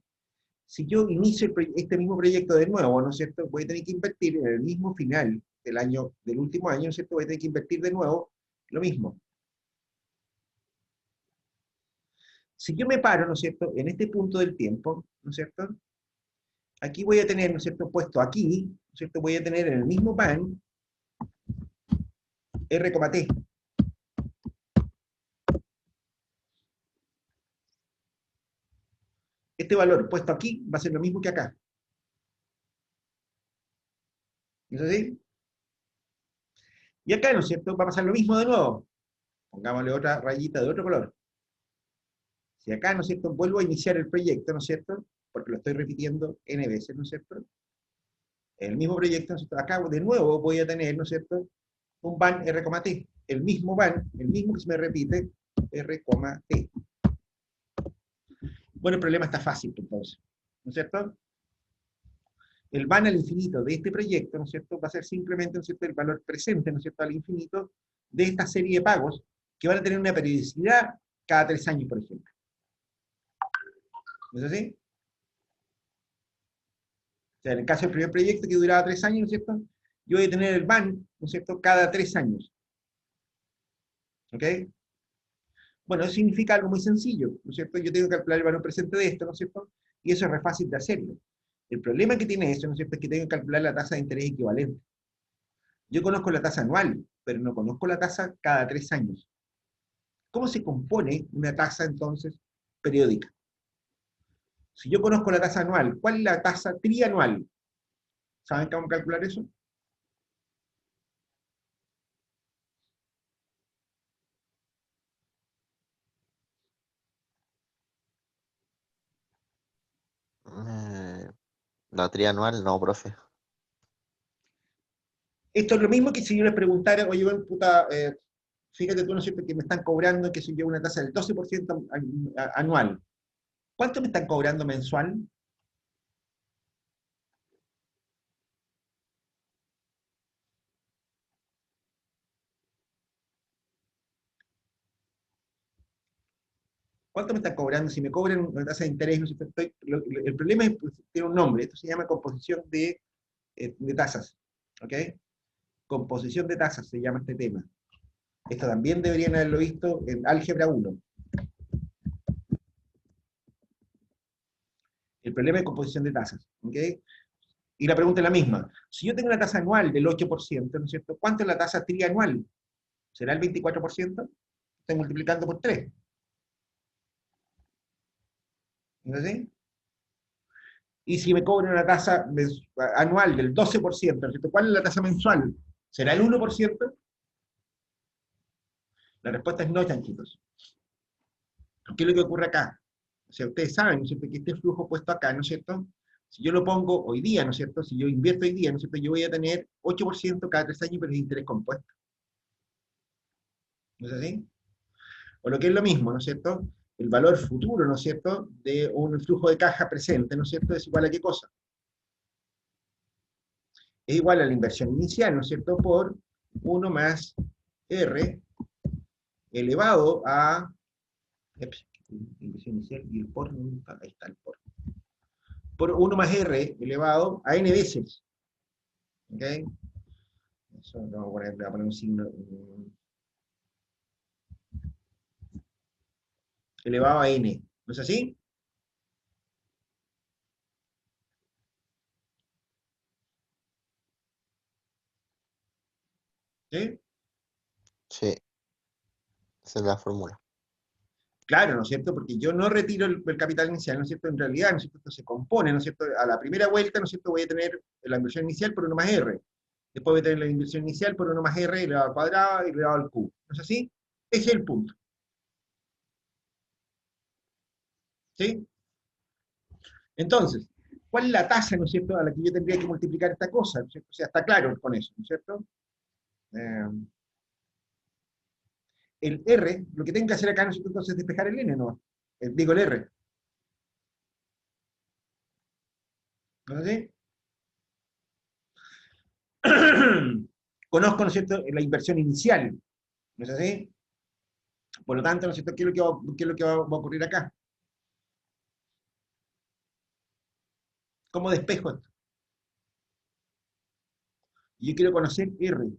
Si yo inicio este mismo proyecto de nuevo, ¿no es cierto?, voy a tener que invertir en el mismo final del último año, ¿no es cierto?, voy a tener que invertir de nuevo lo mismo. Si yo me paro, ¿no es cierto?, en este punto del tiempo, ¿no es cierto?, aquí voy a tener, ¿no es cierto?, puesto aquí, ¿no es cierto?, voy a tener en el mismo pan R,T. Este valor puesto aquí va a ser lo mismo que acá. ¿Es así? Y acá, ¿no es cierto?, va a pasar lo mismo de nuevo. Pongámosle otra rayita de otro color. Si acá, ¿no es cierto?, vuelvo a iniciar el proyecto, ¿no es cierto?, porque lo estoy repitiendo n veces, ¿no es cierto?, el mismo proyecto, ¿no es cierto?, acá de nuevo voy a tener, ¿no es cierto?, un BAN R,T. El mismo BAN, el mismo que se me repite, R,T. Bueno, el problema está fácil, entonces, ¿no es cierto? El BAN al infinito de este proyecto, ¿no es cierto?, va a ser simplemente, ¿no es cierto?, el valor presente, ¿no es cierto?, al infinito de esta serie de pagos que van a tener una periodicidad cada 3 años, por ejemplo. ¿No es así? O sea, en el caso del primer proyecto que duraba 3 años, ¿no es cierto?, yo voy a tener el BAN, ¿no es cierto?, cada 3 años. ¿Ok? Bueno, eso significa algo muy sencillo, ¿no es cierto? Yo tengo que calcular el valor presente de esto, ¿no es cierto? Y eso es re fácil de hacerlo. El problema que tiene eso, ¿no es cierto?, es que tengo que calcular la tasa de interés equivalente. Yo conozco la tasa anual, pero no conozco la tasa cada 3 años. ¿Cómo se compone una tasa, entonces, periódica? Si yo conozco la tasa anual, ¿cuál es la tasa trianual? ¿Saben cómo calcular eso? Eh, la trianual, no, profe. Esto es lo mismo que si yo les preguntara, oye, bueno, puta, fíjate tú, ¿no es cierto?, que me están cobrando, que si yo, una tasa del 12% anual. ¿Cuánto me están cobrando mensual? ¿Cuánto me están cobrando? Si me cobran una tasa de interés, ¿no es cierto?, el problema es, pues, tiene un nombre, esto se llama composición de tasas, ¿ok? Composición de tasas se llama este tema. Esto también deberían haberlo visto en álgebra 1. El problema de composición de tasas, ¿ok? Y la pregunta es la misma. Si yo tengo una tasa anual del 8%, ¿no es cierto?, ¿cuánto es la tasa trianual? ¿Será el 24%? Estoy multiplicando por 3. ¿No es así? Y si me cobran una tasa anual del 12%, ¿no es cierto?, ¿cuál es la tasa mensual? ¿Será el 1%? La respuesta es no, chanquitos. ¿Qué es lo que ocurre acá? O sea, ustedes saben, ¿no es cierto?, que este flujo puesto acá, ¿no es cierto?, si yo lo pongo hoy día, ¿no es cierto?, si yo invierto hoy día, ¿no es cierto?, yo voy a tener 8% cada 3 años, pero de interés compuesto. ¿No es así? O lo que es lo mismo, ¿no es cierto?, el valor futuro, ¿no es cierto?, de un flujo de caja presente, ¿no es cierto?, es igual a ¿qué cosa? Es igual a la inversión inicial, ¿no es cierto?, por 1 más R elevado a, inversión inicial y el por, ahí está el por 1 más R elevado a n veces. ¿Ok? Eso le voy a poner un signo elevado a n. ¿No es así? ¿Sí? Sí, esa es la fórmula. Claro, ¿no es cierto? Porque yo no retiro el capital inicial, ¿no es cierto? En realidad, ¿no es cierto? Esto se compone, ¿no es cierto? A la primera vuelta, ¿no es cierto? Voy a tener la inversión inicial por 1 más R. Después voy a tener la inversión inicial por 1 más R elevado al cuadrado y elevado al cubo. ¿No es así? Ese es el punto. ¿Sí? Entonces, ¿cuál es la tasa, ¿no es cierto?, a la que yo tendría que multiplicar esta cosa? ¿No es cierto? O sea, está claro con eso, ¿no es cierto? Eh, el R, lo que tengo que hacer acá, ¿no es cierto?, entonces es despejar el N, ¿no? Digo el R. ¿No es así? Conozco, ¿no es cierto?, la inversión inicial. ¿No es así? Por lo tanto, ¿no es cierto?, ¿qué es lo que va a ocurrir acá? ¿Cómo despejo esto? Yo quiero conocer R.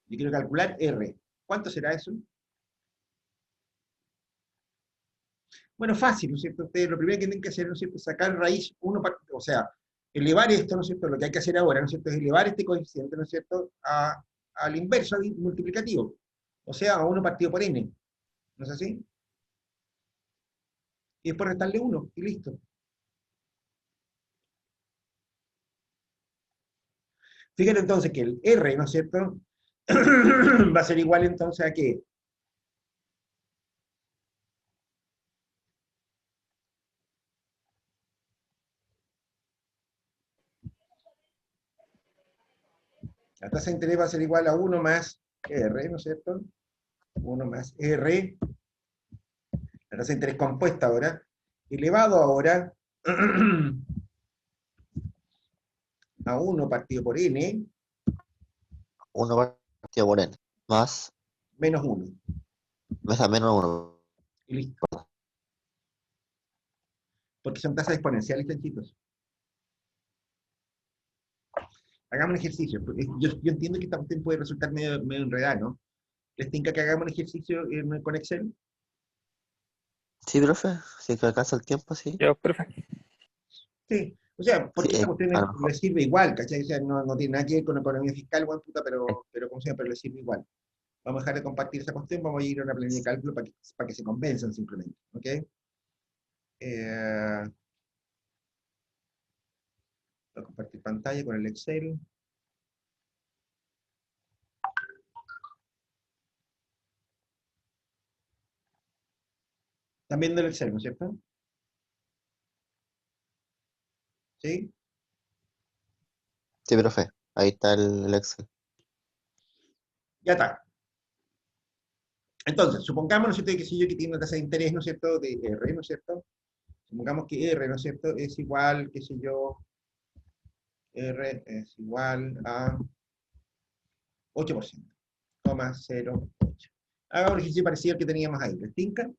Yo quiero calcular R. ¿Cuánto será eso? Bueno, fácil, ¿no es cierto? Ustedes lo primero que tienen que hacer, ¿no es cierto?, es sacar raíz 1, o sea, elevar esto, ¿no es cierto? Lo que hay que hacer ahora, ¿no es cierto?, es elevar este coeficiente, ¿no es cierto?, al inverso multiplicativo. O sea, a 1 partido por n. ¿No es así? Y después restarle 1, y listo. Fíjate entonces que el R, ¿no es cierto?, va a ser igual entonces a qué? La tasa de interés va a ser igual a 1 más R, ¿no es cierto? 1 más R, la tasa de interés compuesta ahora, elevado ahora a 1 partido por n, 1 partido por n, más, menos 1. más menos 1. Y listo. Porque son tasas exponenciales, chanchitos. Hagamos un ejercicio. Yo entiendo que esta cuestión puede resultar medio enredada, ¿no? ¿Les tinca que hagamos un ejercicio con Excel? Sí, profe, si que alcanza el tiempo, sí. Ya, profe. Sí. O sea, Sí, porque esta cuestión a lo mejor. les sirve igual, ¿cachai? O sea, no tiene nada que ver con economía fiscal, buen puta, pero como sea, pero les sirve igual. Vamos a dejar de compartir esa cuestión, vamos a ir a una planilla de cálculo para que se convenzan simplemente, ¿ok? Voy a compartir pantalla con el Excel. ¿Están viendo el Excel, no es cierto? ¿Sí? Sí, profe, ahí está el Excel. Ya está. Entonces, supongamos, ¿no es cierto?, que si yo que tiene una tasa de interés, ¿no es cierto?, de R, ¿no es cierto? Supongamos que R, ¿no es cierto?, es igual, qué sé yo, R es igual a 8%, 0,08. Haga un ejercicio parecido al que teníamos ahí, ¿les tinca?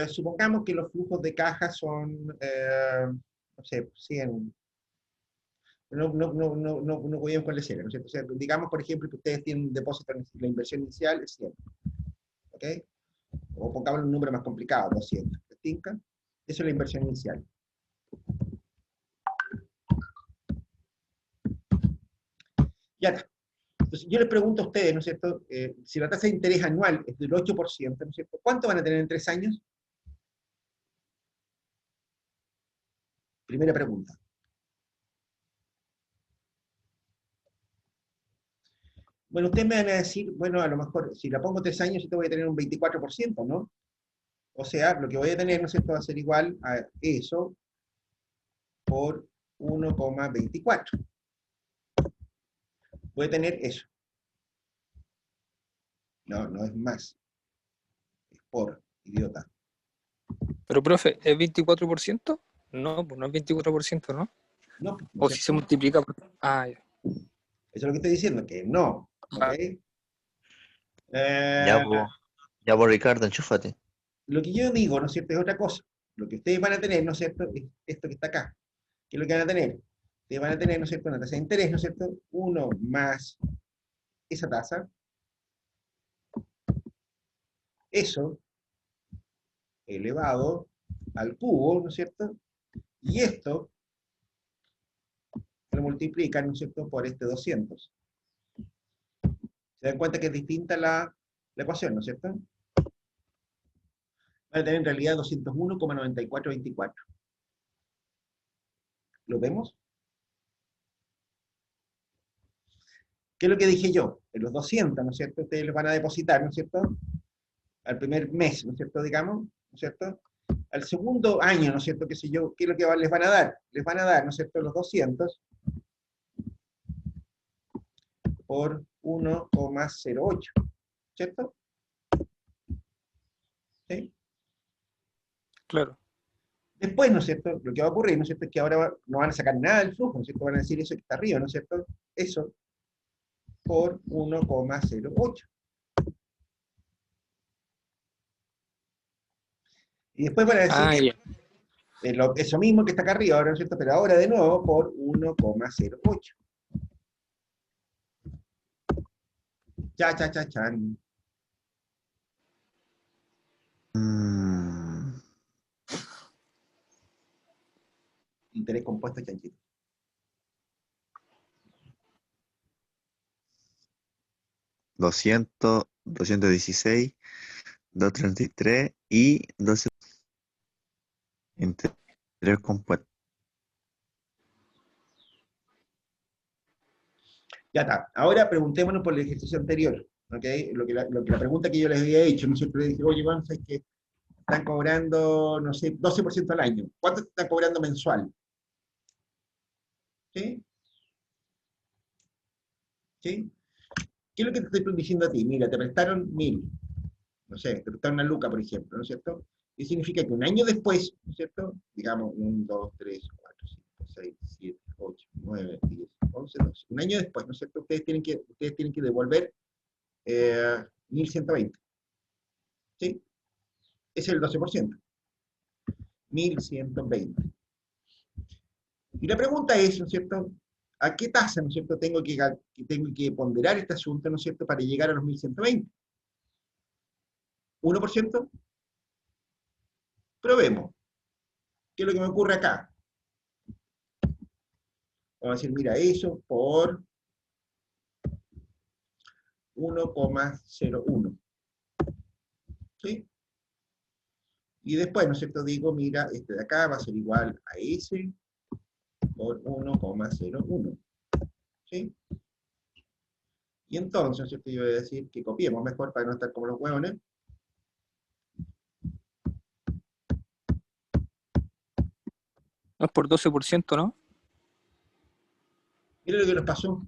Supongamos que los flujos de caja son, no sé, 100. No podíamos ponerle cero, ¿no es cierto? O sea, digamos, por ejemplo, que ustedes tienen un depósito, la inversión inicial es 100, ¿ok? O pongamos un número más complicado, 200, ¿les tinca? Eso es la inversión inicial. Ya está. Entonces, yo les pregunto a ustedes, ¿no es cierto?, si la tasa de interés anual es del 8%, ¿no es cierto?, ¿cuánto van a tener en 3 años? Primera pregunta. Bueno, ustedes me van a decir, bueno, a lo mejor, si la pongo 3 años, yo te voy a tener un 24%, ¿no? O sea, lo que voy a tener, ¿no es cierto?, va a ser igual a eso por 1,24. Voy a tener eso. No es más. Es por, idiota. Pero, profe, ¿es 24%? No, pues no es 24%, ¿no? No, ¿no es O si se cierto? multiplica por... Ah, ya. Eso es lo que estoy diciendo, que no. ¿Ok? Ah, Ya, Eh, pues, ya, pues, Ricardo, enchúfate. lo que yo digo, ¿no es cierto?, es otra cosa. Lo que ustedes van a tener, ¿no es cierto?, es esto que está acá. ¿Qué es lo que van a tener? Ustedes van a tener, ¿no es cierto?, una tasa de interés, ¿no es cierto? 1 más esa tasa, eso elevado al cubo, ¿no es cierto? Y esto lo multiplican, ¿no es cierto?, por este 200. Se dan cuenta que es distinta la ecuación, ¿no es cierto? Van a tener en realidad 201,9424. ¿Lo vemos? ¿Qué es lo que dije yo? En los 200, ¿no es cierto? Ustedes los van a depositar, ¿no es cierto? Al primer mes, ¿no es cierto? Digamos, ¿no es cierto? Al segundo año, ¿no es cierto? ¿Qué sé yo? ¿Qué es lo que les van a dar? Les van a dar, ¿no es cierto?, los 200 por 1,08, ¿cierto? ¿Sí? claro. Después, ¿no es cierto?, lo que va a ocurrir, ¿no es cierto?, es que ahora no van a sacar nada del flujo, ¿no es cierto?, van a decir eso que está arriba, ¿no es cierto?, eso por 1,08. Y después van a decir Ah, ya. eso mismo que está acá arriba, ahora, ¿no es cierto?, pero ahora de nuevo por 1,08. Cha, cha, cha, chan. Mm, Interés compuesto chanchito. 200, 216, 233 y 12 interés compuesto. Ya está. Ahora preguntémonos por el ejercicio anterior. ¿Ok? La pregunta que yo les había hecho, ¿no es cierto? Les dije, oye, vamos, es que están cobrando, no sé, 12% al año. ¿Cuánto están cobrando mensual? ¿Sí? ¿Sí? ¿Qué es lo que te estoy diciendo a ti? Mira, te prestaron 1000, no sé, te prestaron una luca, por ejemplo, ¿no es cierto? Y significa que un año después, ¿no es cierto? Digamos, 1, 2, 3, 4, 5, 6, 7, 8, 9, 10, 11, 12. Un año después, ¿no es cierto? Ustedes tienen que devolver 1120. ¿Sí? Ese es el 12%. 1120. Y la pregunta es, ¿no es cierto?, ¿a qué tasa, ¿no es cierto?, tengo que ponderar este asunto, ¿no es cierto?, para llegar a los 1120. ¿1%? Probemos. ¿Qué es lo que me ocurre acá? Vamos a decir, mira, eso por 1,01. ¿Sí? Y después, ¿no es cierto?, digo, mira, este de acá va a ser igual a ese por 1,01. ¿Sí? Y entonces, ¿no es cierto?, yo voy a decir que copiemos mejor para no estar como los hueones. No es por 12%, ¿no? Mira lo que nos pasó.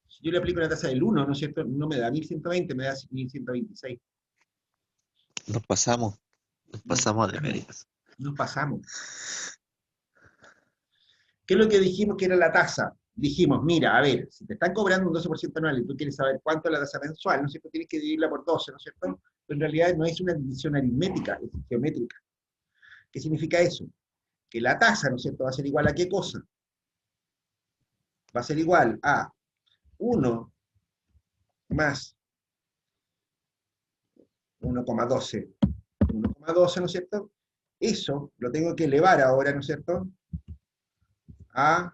Si yo le aplico una tasa del 1, ¿no es cierto?, no me da 1120, me da 1126. Nos pasamos, nos Nos, pasamos de medias. nos pasamos. ¿Qué es lo que dijimos que era la tasa? Dijimos, mira, a ver, si te están cobrando un 12% anual y tú quieres saber cuánto es la tasa mensual, ¿no es cierto? Tienes que dividirla por 12, ¿no es cierto? Pero en realidad no es una división aritmética, es geométrica. ¿Qué significa eso? Que la tasa, ¿no es cierto?, va a ser igual a ¿qué cosa? Va a ser igual a 1 más 1,12. 1,12, ¿no es cierto? Eso lo tengo que elevar ahora, ¿no es cierto?, a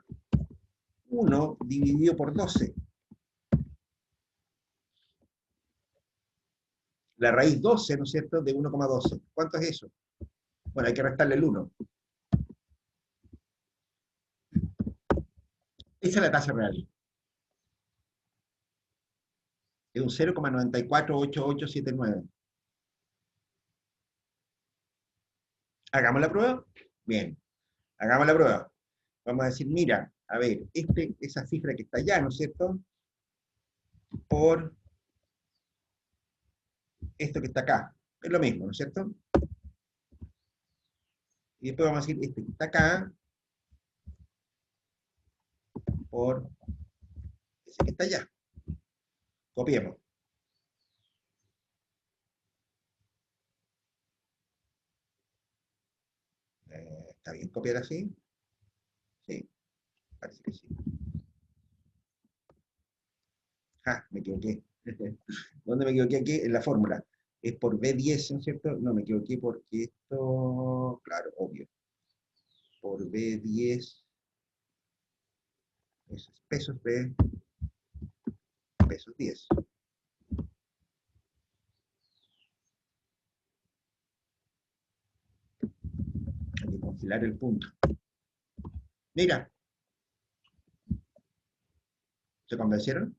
1 dividido por 12. La raíz 12, ¿no es cierto?, de 1,12. ¿Cuánto es eso? Bueno, hay que restarle el 1. Esa es la tasa real. Es un 0,948879. ¿Hagamos la prueba? Bien, hagamos la prueba. Vamos a decir, mira, a ver, esa cifra que está allá, ¿no es cierto?, por esto que está acá. Es lo mismo, ¿no es cierto? Y después vamos a decir este que está acá por ese que está allá. Copiemos. ¿Está bien copiar así? Sí, parece que sí. Ah, me equivoqué. ¿Dónde me equivoqué aquí? En la fórmula. Es por B10, ¿no es cierto? No, me equivoqué porque esto, claro, obvio. Por B10, eso es pesos B, pesos 10. Hay que congelar el punto. Mira, ¿se convencieron?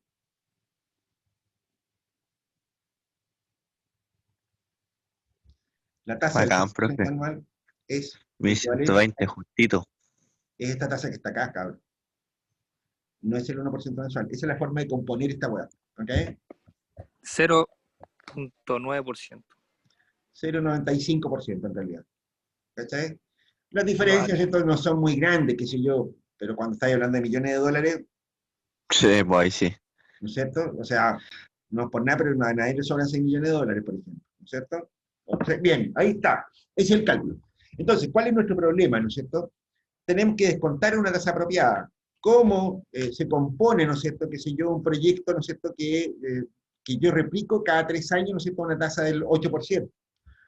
La tasa del Bacán, 1% profe. anual es equivalente 1120 justito. es esta tasa que está acá, cabrón. No es el 1% mensual. Esa es la forma de componer esta weá. ¿Ok? 0.9%. 0,95% en realidad. ¿Cachai? Las diferencias, Vale. ¿cierto? No son muy grandes, qué sé yo, pero cuando estáis hablando de millones de dólares, Sí, pues ahí sí. ¿no es cierto? O sea, no es por nada, pero a nadie le sobran 6 millones de dólares, por ejemplo, ¿no es cierto? Entonces, bien, ahí está. Ese es el cálculo. Entonces, ¿cuál es nuestro problema, no es cierto? Tenemos que descontar una tasa apropiada. ¿Cómo se compone, no es cierto, qué sé yo, un proyecto, no es cierto, que yo replico cada 3 años, no es cierto, una tasa del 8%?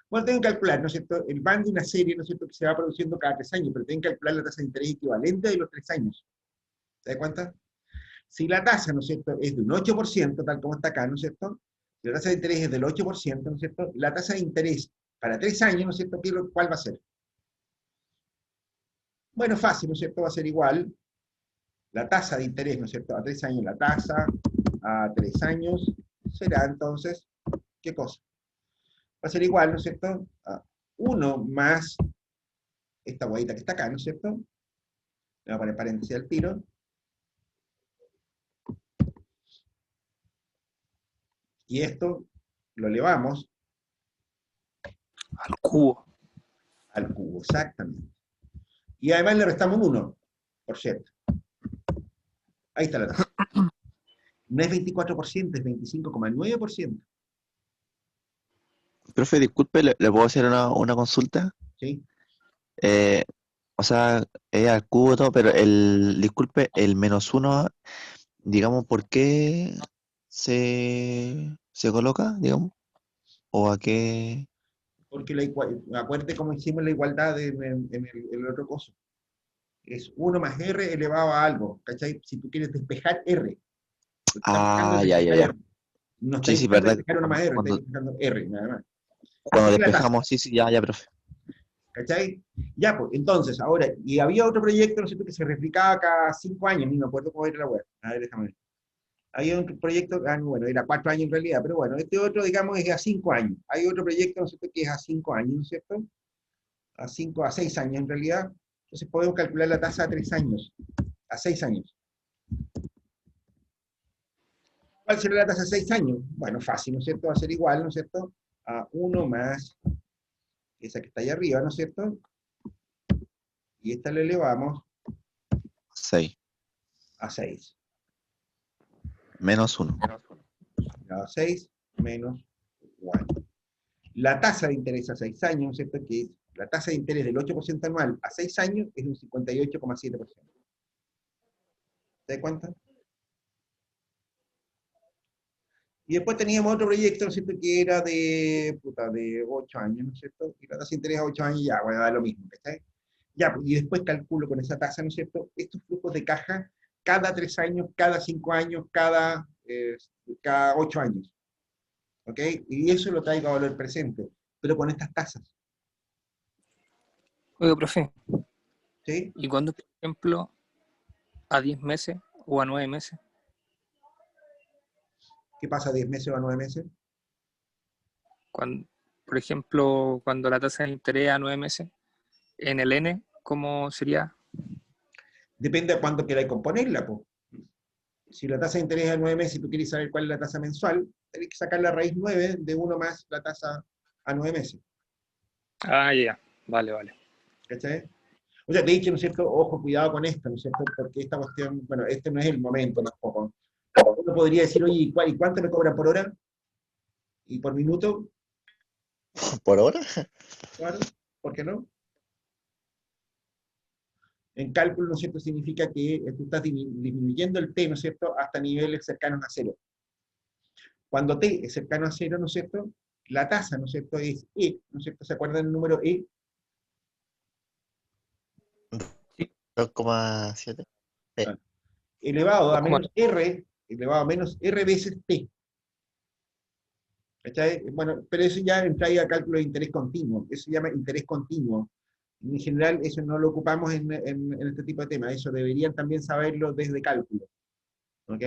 Bueno, tengo que calcular, ¿no es cierto?, el van de una serie, ¿no es cierto?, que se va produciendo cada 3 años, pero tengo que calcular la tasa de interés equivalente de los 3 años. ¿Te das cuenta? Si la tasa, ¿no es cierto?, es de un 8%, tal como está acá, ¿no es cierto? Si la tasa de interés es del 8%, ¿no es cierto? La tasa de interés para 3 años, ¿no es cierto?, ¿cuál va a ser? Bueno, fácil, ¿no es cierto? Va a ser igual. La tasa de interés, ¿no es cierto?, a 3 años, la tasa a 3 años será entonces, ¿qué cosa? Va a ser igual, ¿no es cierto?, a 1 más esta guayita que está acá, ¿no es cierto? Le voy a poner paréntesis al tiro. Y esto lo elevamos Al cubo. al cubo, exactamente. Y además le restamos un 1, por cierto. Ahí está la tasa. No es 24%, es 25,9%. Profe, disculpe, ¿le puedo hacer una consulta? ¿Sí? Eh, o sea, es al cubo todo, pero disculpe, el -1, digamos, ¿por qué se coloca, digamos? ¿O a qué? Porque acuérdate cómo hicimos la igualdad en el otro coso. Es 1 más R elevado a algo, ¿cachai? Si tú quieres despejar R, lo que estás buscando es Ah, ya, ya, despejar ya. R. No Sí, estáis sí, buscando verdad. despejar 1 más R, estáis Cuando, despejando R, nada más. cuando Esa es la tasa. despejamos, sí, sí, ya, ya, profe. ¿Cachai? Ya, pues, entonces, ahora, y había otro proyecto, ¿no es cierto?, que se replicaba cada 5 años, ni me acuerdo cómo era la web. A ver, déjame ver. Había un proyecto, bueno, era 4 años en realidad, pero bueno, este otro, digamos, es a 5 años. Hay otro proyecto, ¿no es cierto?, que es a 5 años, ¿no es cierto? A 6 años en realidad. Entonces podemos calcular la tasa a 3 años, a 6 años. ¿Cuál será la tasa a 6 años? Bueno, fácil, ¿no es cierto? Va a ser igual, ¿no es cierto?, a 1 más esa que está ahí arriba, ¿no es cierto? Y esta le elevamos 6, a 6. -1. A 6 menos 1. La tasa de interés a 6 años, ¿no es cierto?, que es la tasa de interés del 8% anual a 6 años es un 58,7%. ¿Te das cuenta? Y después teníamos otro proyecto, ¿no es cierto?, que era de 8 años, ¿no es cierto? Y la tasa de interés a 8 años ya, bueno, da lo mismo, ¿cachai? Ya, pues, y después calculo con esa tasa, ¿no es cierto?, estos flujos de caja cada 3 años, cada 5 años, cada 8 años. ¿Ok? Y eso lo traigo a valor presente, pero con estas tasas. Oiga, profe, ¿Sí? ¿y cuándo, por ejemplo, a 10 meses o a 9 meses? ¿Qué pasa 10 meses o a 9 meses? Cuando, por ejemplo, cuando la tasa de interés a 9 meses, en el N, ¿cómo sería? Depende de cuándo queráis componerla, pues. Si la tasa de interés es a 9 meses y tú quieres saber cuál es la tasa mensual, tenés que sacar la raíz 9 de 1 más la tasa a 9 meses. Ah, ya, vale, vale. ¿Cachai? O sea, de hecho, ¿no es cierto? Ojo, cuidado con esto, ¿no es cierto? Porque esta cuestión, bueno, este no es el momento tampoco. Uno podría decir, oye, ¿y cuánto me cobran por hora? ¿Y por minuto? ¿Por hora? Claro, ¿por qué no? En cálculo, ¿no es cierto?, significa que tú estás disminuyendo el t, ¿no es cierto?, hasta niveles cercanos a cero. Cuando t es cercano a cero, ¿no es cierto?, la tasa, ¿no es cierto?, es e, ¿no es cierto? ¿Se acuerdan del número e? 2,7. Ah, elevado a 2,9. menos r, elevado a menos r veces t. ¿Cachai? Bueno, pero eso ya entra ahí a cálculo de interés continuo. Eso se llama interés continuo. En general, eso no lo ocupamos en este tipo de temas. Eso deberían también saberlo desde cálculo. ¿Ok?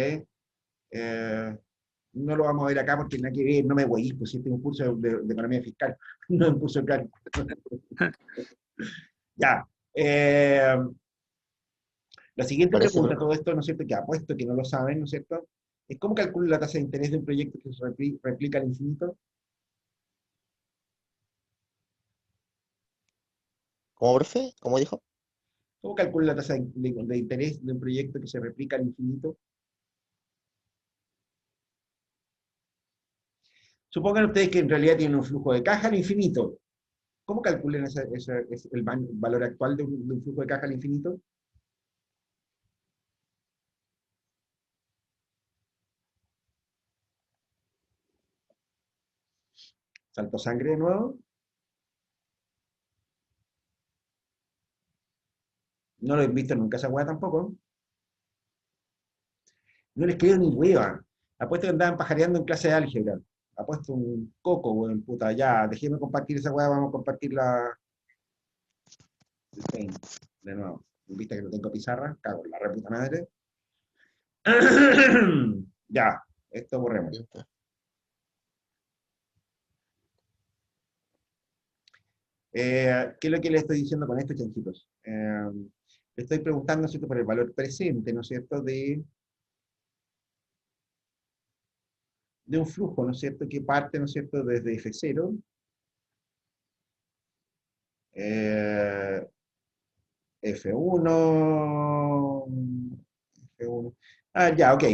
No lo vamos a ver acá porque nada que ver, no me voy, pues si este es un curso de economía fiscal, no es un curso de cálculo. Ya. La siguiente Parece, pregunta, profe. todo esto, ¿no es cierto?, que apuesto que no lo saben, ¿no es cierto?, es cómo calculo la tasa de interés de un proyecto que se replica al infinito. ¿Cómo, profe? ¿Cómo dijo? ¿Cómo calculo la tasa de interés de un proyecto que se replica al infinito? Supongan ustedes que en realidad tienen un flujo de caja al infinito. ¿Cómo calculan el valor actual de un flujo de caja al infinito? ¿Salto sangre de nuevo? No lo he visto nunca esa hueá tampoco. No les creo ni hueva. Apuesto que andaban pajareando en clase de álgebra. Apuesto un coco, weón, puta, ya, dejéme compartir esa hueá, vamos a compartir el Paint. De nuevo. Viste que no tengo pizarra, cago en la reputa madre. Ya, esto borremos. ¿Qué es lo que le estoy diciendo con esto, chanchitos? Le estoy preguntando, ¿no es cierto?, por el valor presente, ¿no es cierto?, de un flujo, ¿no es cierto?, que parte, ¿no es cierto?, desde F0, eh, F1, F1. Ah, ya, ok.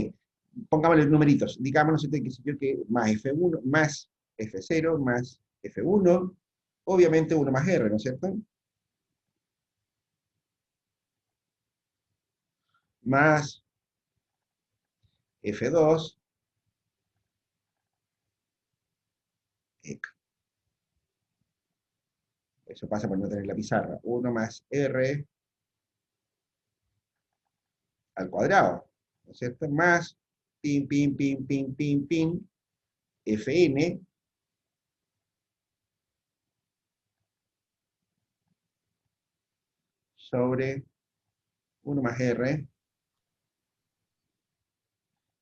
Pongámosle numeritos. Digámonos, ¿no es cierto?, que más F1, más F0, más F1, obviamente 1 más R, ¿no es cierto? Más F2, eso pasa por no tener la pizarra, 1 más R al cuadrado, ¿no es cierto? Más, pin, pin, pin, pin, pin, pin, Fn sobre 1 más R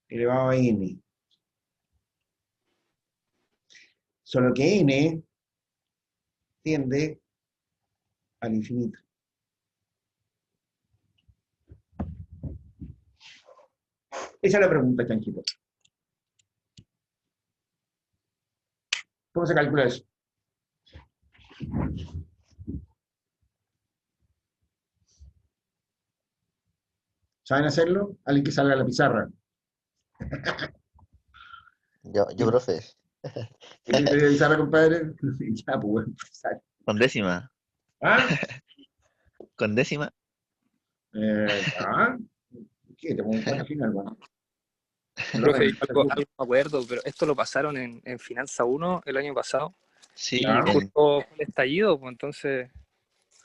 elevado a N. Solo que N tiende al infinito. Esa es la pregunta, chanchito. ¿Cómo se calcula eso? ¿Saben hacerlo? Alguien que salga a la pizarra. Yo, profe. ¿Alguien tiene la pizarra, compadre? Ya, pues, bueno, sale. Con décima. ¿Ah? Con décima. ¿Ya? ¿Qué? Te pongo un 4 final, bueno. Lo Profe, ven, yo algo me acuerdo, pero esto lo pasaron en Finanza 1 el año pasado Sí, y ¿ya? justo fue el estallido, pues entonces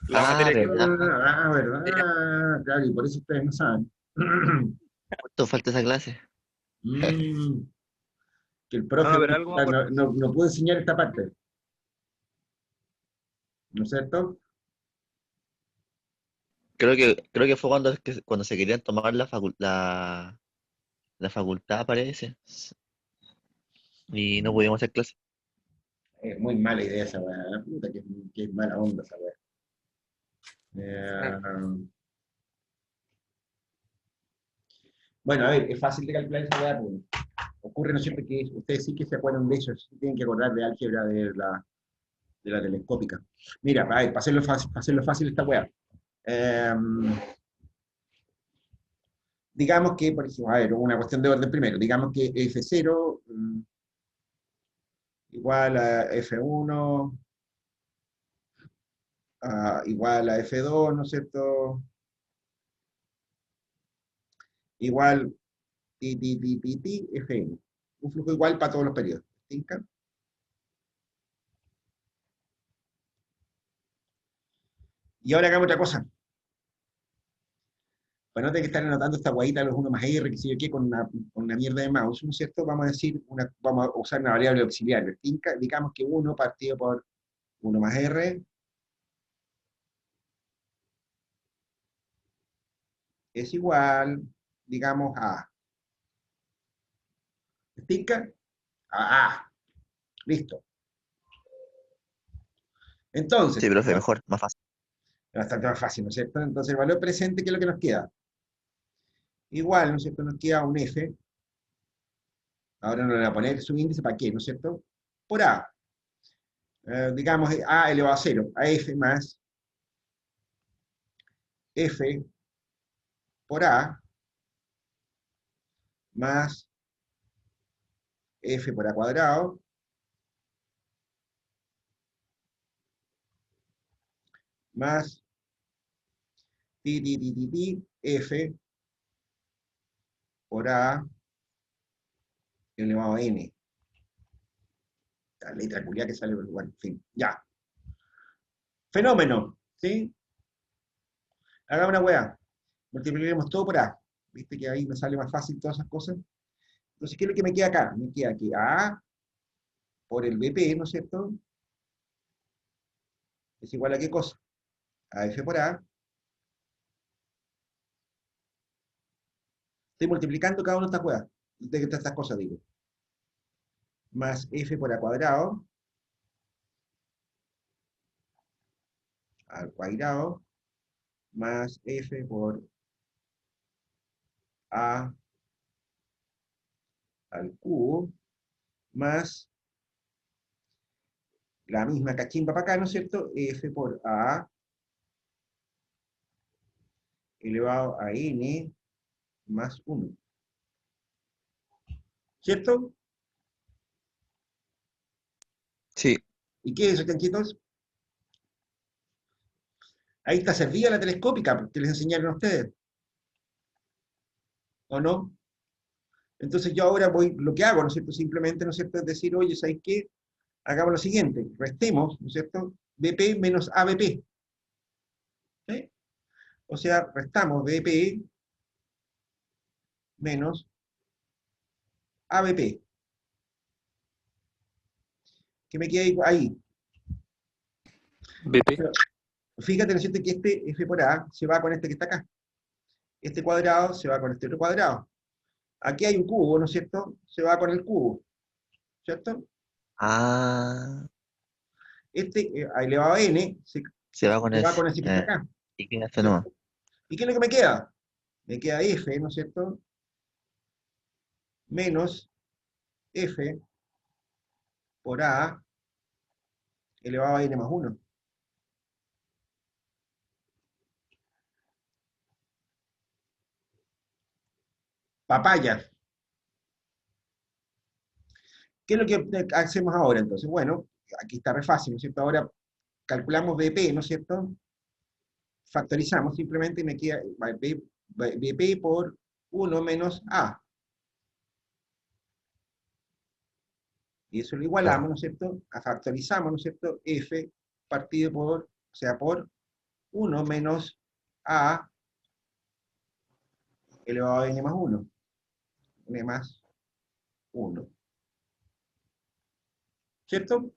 la materia que... verdad. ¿Verdad? Claro, y por eso ustedes no saben. ¿Cuánto falta esa clase? Mm, que el No, profe no, pero algo me acuerdo. no pudo enseñar esta parte, ¿no es cierto? Creo que fue cuando se querían tomar la facultad, parece. Y no pudimos hacer clase. Es muy mala idea esa weá, puta que es mala onda esa weá. Eh, Eh, bueno, a ver, es fácil de calcular esa weá, pues. Ocurre, ¿no es cierto?, que ustedes sí que se acuerdan de eso, sí tienen que acordar de álgebra, de la telescópica. Mira, a ver, para hacerlo fácil esta weá. Digamos que, por ejemplo, a ver, una cuestión de orden primero. Digamos que F0 igual a F1 igual a F2, ¿no es cierto? Igual Fn. Un flujo igual para todos los periodos. ¿Tinca? Y ahora hagamos otra cosa. Para no tener que estar anotando esta guayita los 1 más R, que sé yo qué, con una mierda de mouse, ¿no es cierto? Vamos a decir, vamos a usar una variable auxiliar. ¿Tinca? Digamos que 1 partido por 1 más R es igual, digamos, a. ¿Tinca? A A. Listo. Entonces, Sí, profe, mejor, más fácil. bastante más fácil, ¿no es cierto? Entonces, el valor presente, ¿qué es lo que nos queda? Igual, ¿no es cierto? Nos queda un F. Ahora no le voy a poner su índice, ¿para qué? ¿No es cierto? Por A. Digamos, A elevado a 0. A F más F por A más F por A cuadrado más F por A elevado a N. La letra culiada que sale, bueno, en fin, ya. Fenómeno, ¿sí? Hagamos una weá. Multipliquemos todo por A. ¿Viste que ahí me sale más fácil todas esas cosas? Entonces, ¿qué es lo que me queda acá? Me queda que A por el BP, ¿no es cierto? Es igual a qué cosa? A F por A. Estoy multiplicando cada una de estas weas. De estas cosas, digo. Más F por A cuadrado. Al cuadrado. Más F por A al cubo. Más la misma cachimba para acá, ¿no es cierto? F por A elevado a N más 1. ¿Cierto? Sí, ¿Y qué es eso, chanchitos? Ahí está servida la telescópica que les enseñaron a ustedes, ¿o no? Entonces yo ahora voy, lo que hago, ¿no es cierto? Simplemente, ¿no es cierto? Es decir, oye, ¿sabes qué? Hagamos lo siguiente, restemos, ¿no es cierto? BP menos ABP. ¿Sí? O sea, restamos BP menos ABP. ¿Qué me queda ahí? BP. Fíjate, ¿no es cierto? Que este F por A se va con este que está acá. Este cuadrado se va con este otro cuadrado. Aquí hay un cubo, ¿no es cierto? Se va con el cubo, ¿cierto? ah, Este elevado a n se va con se va ese. con ese que está acá, Y queda esto nomás. ¿cierto? ¿Y qué es lo que me queda? Me queda f, ¿no es cierto? Menos f por a elevado a n más 1. Papaya. ¿Qué es lo que hacemos ahora entonces? Bueno, aquí está re fácil, ¿no es cierto? Ahora calculamos BP, ¿no es cierto? Factorizamos simplemente y me queda BP por 1 menos A. Y eso lo Claro. igualamos, ¿no es cierto? Factorizamos, ¿no es cierto? F partido por, o sea, por 1 menos A elevado a n más 1. N más 1. ¿Cierto?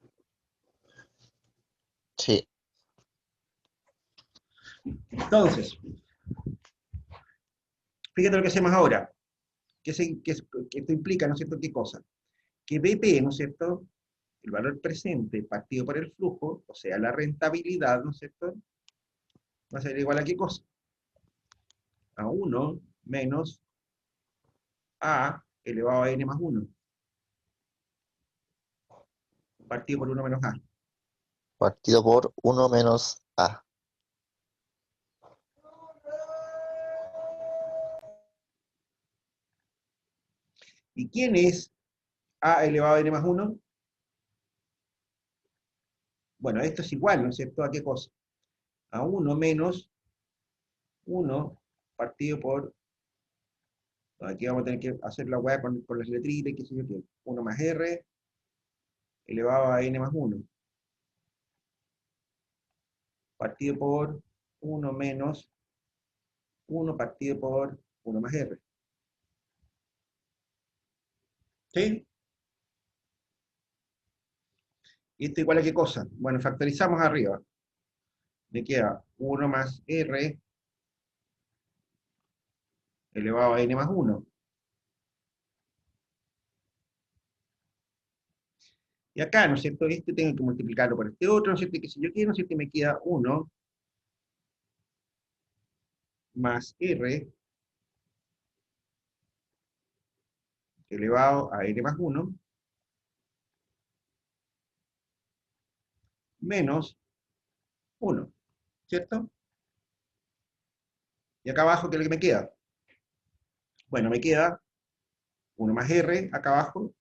Sí, Entonces, fíjate lo que hacemos ahora. Que esto implica, ¿no es cierto? ¿Qué cosa? Que BP, ¿no es cierto? El valor presente partido por el flujo, o sea, la rentabilidad, ¿no es cierto? Va a ser igual a qué cosa? A 1 menos A elevado a n más 1. Partido por 1 menos A. partido por 1 menos A. ¿Y quién es a elevado a n más 1? Bueno, esto es igual, ¿no es cierto? ¿A qué cosa? A 1 menos 1 partido por... Aquí vamos a tener que hacer la hueá con las letritas y qué sé yo qué. 1 más r elevado a n más 1. Partido por 1 menos 1 partido por 1 más r. ¿Sí? ¿Y esto igual a qué cosa? Bueno, factorizamos arriba. Me queda 1 más r elevado a n más 1. Y acá, ¿no es cierto? Este tengo que multiplicarlo por este otro, ¿no es cierto? Y que si yo quiero, ¿no es cierto? Y me queda 1 más r elevado a n más 1 menos 1, ¿cierto? Y acá abajo, ¿qué es lo que me queda? Bueno, me queda 1 más r acá abajo,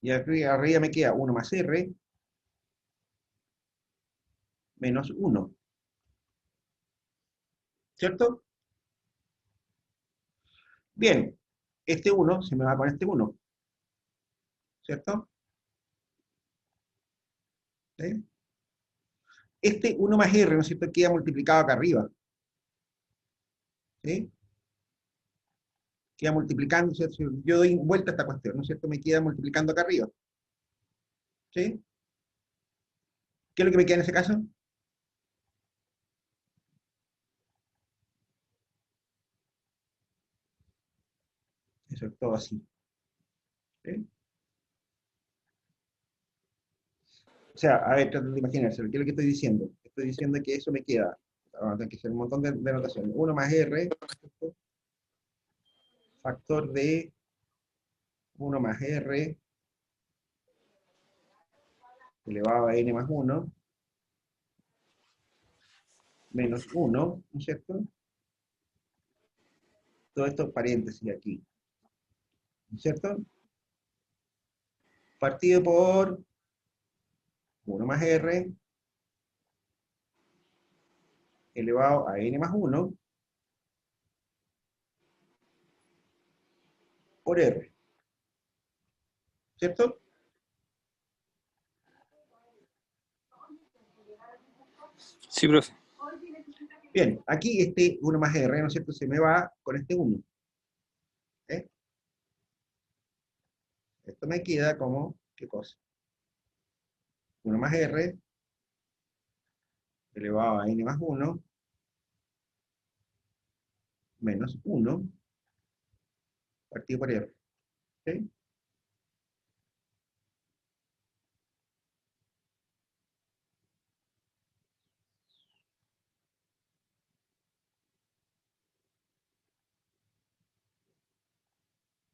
y arriba me queda 1 más r menos 1, ¿cierto? Bien, este 1 se me va con este 1, ¿cierto? ¿Sí? Este 1 más r, ¿no es cierto?, queda multiplicado acá arriba, ¿sí? Queda multiplicando, ¿cierto? Si yo doy vuelta a esta cuestión, ¿no es cierto?, me queda multiplicando acá arriba, ¿sí? ¿Qué es lo que me queda en ese caso? Eso es todo así, ¿sí? O sea, a ver, traten de imaginarse, ¿qué es lo que estoy diciendo? Estoy diciendo que eso me queda, vamos a tener que hacer un montón de notaciones. 1 más r, ¿cierto?, factor de 1 más r elevado a n más 1 menos 1, ¿no es cierto? Todo esto paréntesis aquí, ¿no es cierto? Partido por 1 más r elevado a n más 1 por r, ¿cierto? Sí, profe. Bien, aquí este 1 más r, ¿no es cierto?, se me va con este 1. ¿Eh? Esto me queda como, ¿qué cosa? 1 más r elevado a n más 1 menos 1 partido por r. ¿Sí?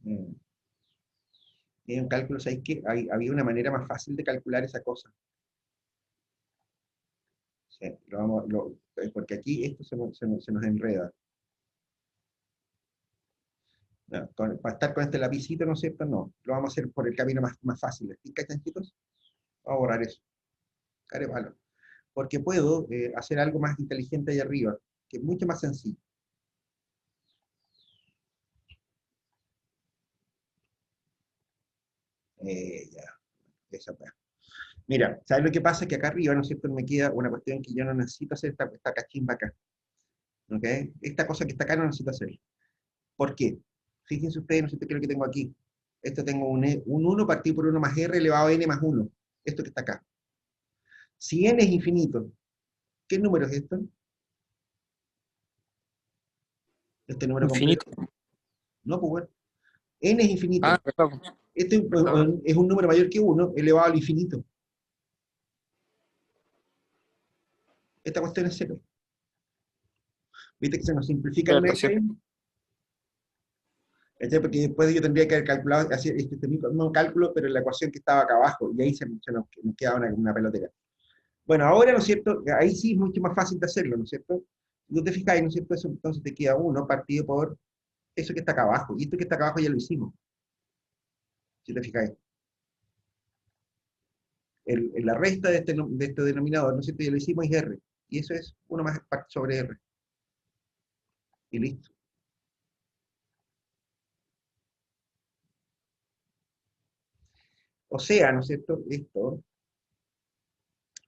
Mm. Y en cálculo, ¿sabéis que había una manera más fácil de calcular esa cosa? Sí, porque aquí esto se nos enreda. No, para estar con este lapicito, ¿no es cierto? No, lo vamos a hacer por el camino más fácil. ¿Sí, cachan, chicos? Vamos a borrar eso. Carepalo. Porque puedo hacer algo más inteligente ahí arriba, que es mucho más sencillo. Ya, esa weá. Mira, ¿sabes lo que pasa? Que acá arriba, ¿no es cierto?, me queda una cuestión que yo no necesito hacer esta cachimba acá. ¿Ok? Esta cosa que está acá no necesito hacer. ¿Por qué? Fíjense ustedes, no sé qué es lo que tengo aquí. Esto tengo un 1 partido por 1 más r elevado a n más 1. Esto que está acá. Si n es infinito, ¿qué número es esto? Este número completo. Infinito. No, pues bueno. N es Ah, infinito. verdad, Este verdad. es un número mayor que 1 elevado al infinito. Esta cuestión es cero. ¿Viste que se nos simplifica el Verdad, sí. medio? ¿Cachai? Porque después yo tendría que haber calculado, hacer este mismo cálculo, pero en la ecuación que estaba acá abajo, y ahí nos quedaba una pelotera. Bueno, ahora, ¿no es cierto? Ahí sí es mucho más fácil de hacerlo, ¿no es cierto? Si tú te fijas, ¿no es cierto? Eso, entonces te queda 1 partido por eso que está acá abajo, y esto que está acá abajo ya lo hicimos, si te fijas. La resta de este denominador, ¿no es cierto? Ya lo hicimos, es R, y eso es 1 más sobre R, y listo. O sea, ¿no es cierto? Esto,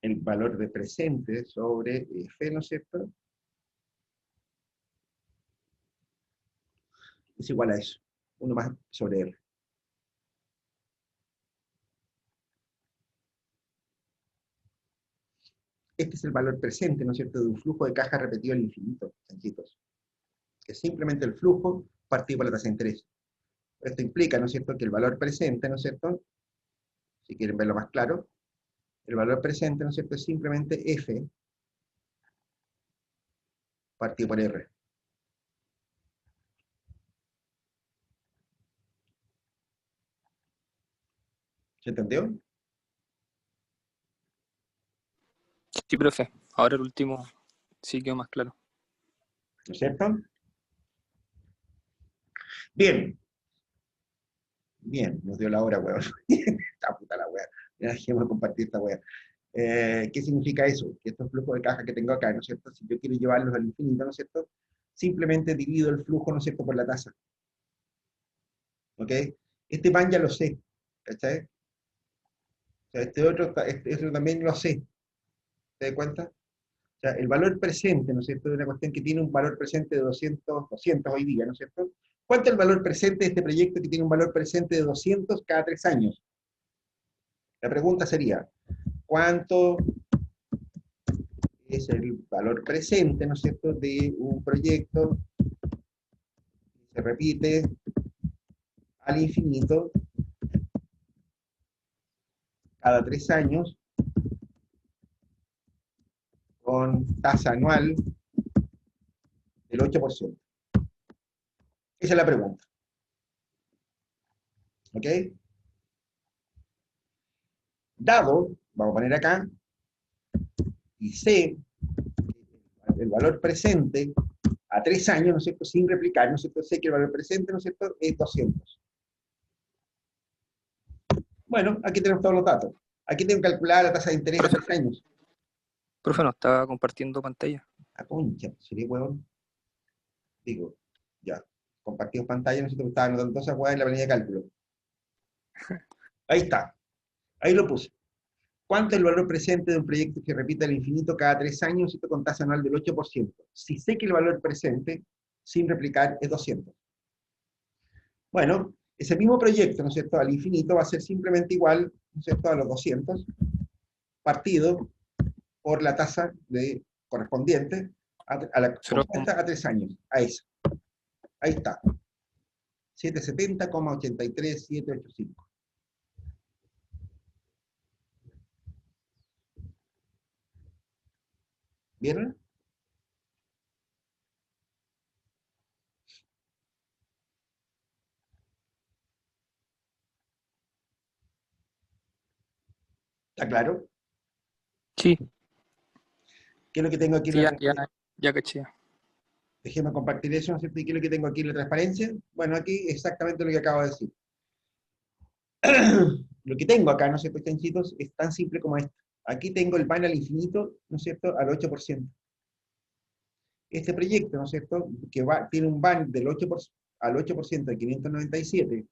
el valor de presente sobre F, ¿no es cierto? Es igual a eso, 1 más sobre R. Este es el valor presente, ¿no es cierto?, de un flujo de caja repetido al infinito, chanchitos. Que es simplemente el flujo partido por la tasa de interés. Esto implica, ¿no es cierto?, que el valor presente, ¿no es cierto?, si quieren verlo más claro, el valor presente, ¿no es cierto?, es simplemente F partido por R. ¿Se entendió? Sí, profe. Ahora el último sí quedó más claro. ¿No es cierto? Bien. Bien, nos dio la hora, weón. Esta puta la weá. Ya dejemos de compartir esta weá. ¿Qué significa eso? Que estos flujos de caja que tengo acá, ¿no es cierto? Si yo quiero llevarlos al infinito, ¿no es cierto? Simplemente divido el flujo, ¿no es cierto?, por la tasa. ¿Ok? Este pan ya lo sé, ¿cachai? O sea, este otro también lo sé, ¿te das cuenta? O sea, el valor presente, ¿no es cierto?, de una cuestión que tiene un valor presente de 200 hoy día, ¿no es cierto? ¿Cuánto es el valor presente de este proyecto que tiene un valor presente de 200 cada 3 años? La pregunta sería, ¿cuánto es el valor presente, ¿no es cierto?, de un proyecto que se repite al infinito cada 3 años con tasa anual del 8%? Esa es la pregunta. ¿Ok? Dado, vamos a poner acá, y C, el valor presente a 3 años, ¿no es cierto?, sin replicar, ¿no es cierto?, sé que el valor presente, ¿no es cierto?, es 200. Bueno, aquí tenemos todos los datos. Aquí tengo que calcular la tasa de interés a 3 años. Profe, no estaba compartiendo pantalla. A concha, sería huevón. Digo, ya, compartimos pantalla, no sé si te estaba anotando todas esas huevas en la planilla de cálculo. Ahí está, ahí lo puse. ¿Cuánto es el valor presente de un proyecto que repite al infinito cada 3 años, ¿cierto?, con tasa anual del 8%? Si sé que el valor presente, sin replicar, es 200. Bueno, ese mismo proyecto, ¿no es cierto?, al infinito va a ser simplemente igual, ¿no es cierto?, a los 200, partido por la tasa correspondiente a la Cero, compuesta a 3 años, a esa. Ahí está. 770,83785. ¿Vieron? ¿Está claro? sí, ¿Qué es lo que tengo aquí en sí, la ya caché. Déjeme compartir eso, ¿no es cierto? ¿Y qué es lo que tengo aquí en la transparencia? Bueno, aquí exactamente lo que acabo de decir. Lo que tengo acá, ¿no es cierto, chanchitos? Es tan simple como esto. Aquí tengo el ban al infinito, ¿no es cierto?, al 8%. Este proyecto, ¿no es cierto?, que tiene un ban del 8%, al 8% de 597,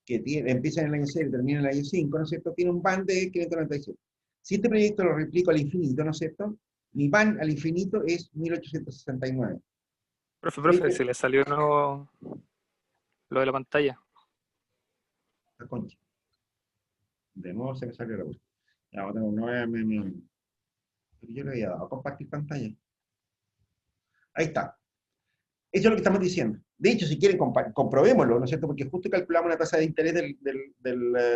que empieza en el año 0 y termina en el año 5, ¿no es cierto?, tiene un ban de 597. Si este proyecto lo replico al infinito, ¿no es cierto?, mi ban al infinito es 1869. Profe, se le salió de nuevo lo de la pantalla. La concha. De nuevo se me salió la vuelta. Ya, pero yo le había dado a compartir pantalla. Ahí está. Eso es lo que estamos diciendo. De hecho, si quieren, comprobémoslo, ¿no es cierto? Porque justo calculamos una tasa de interés del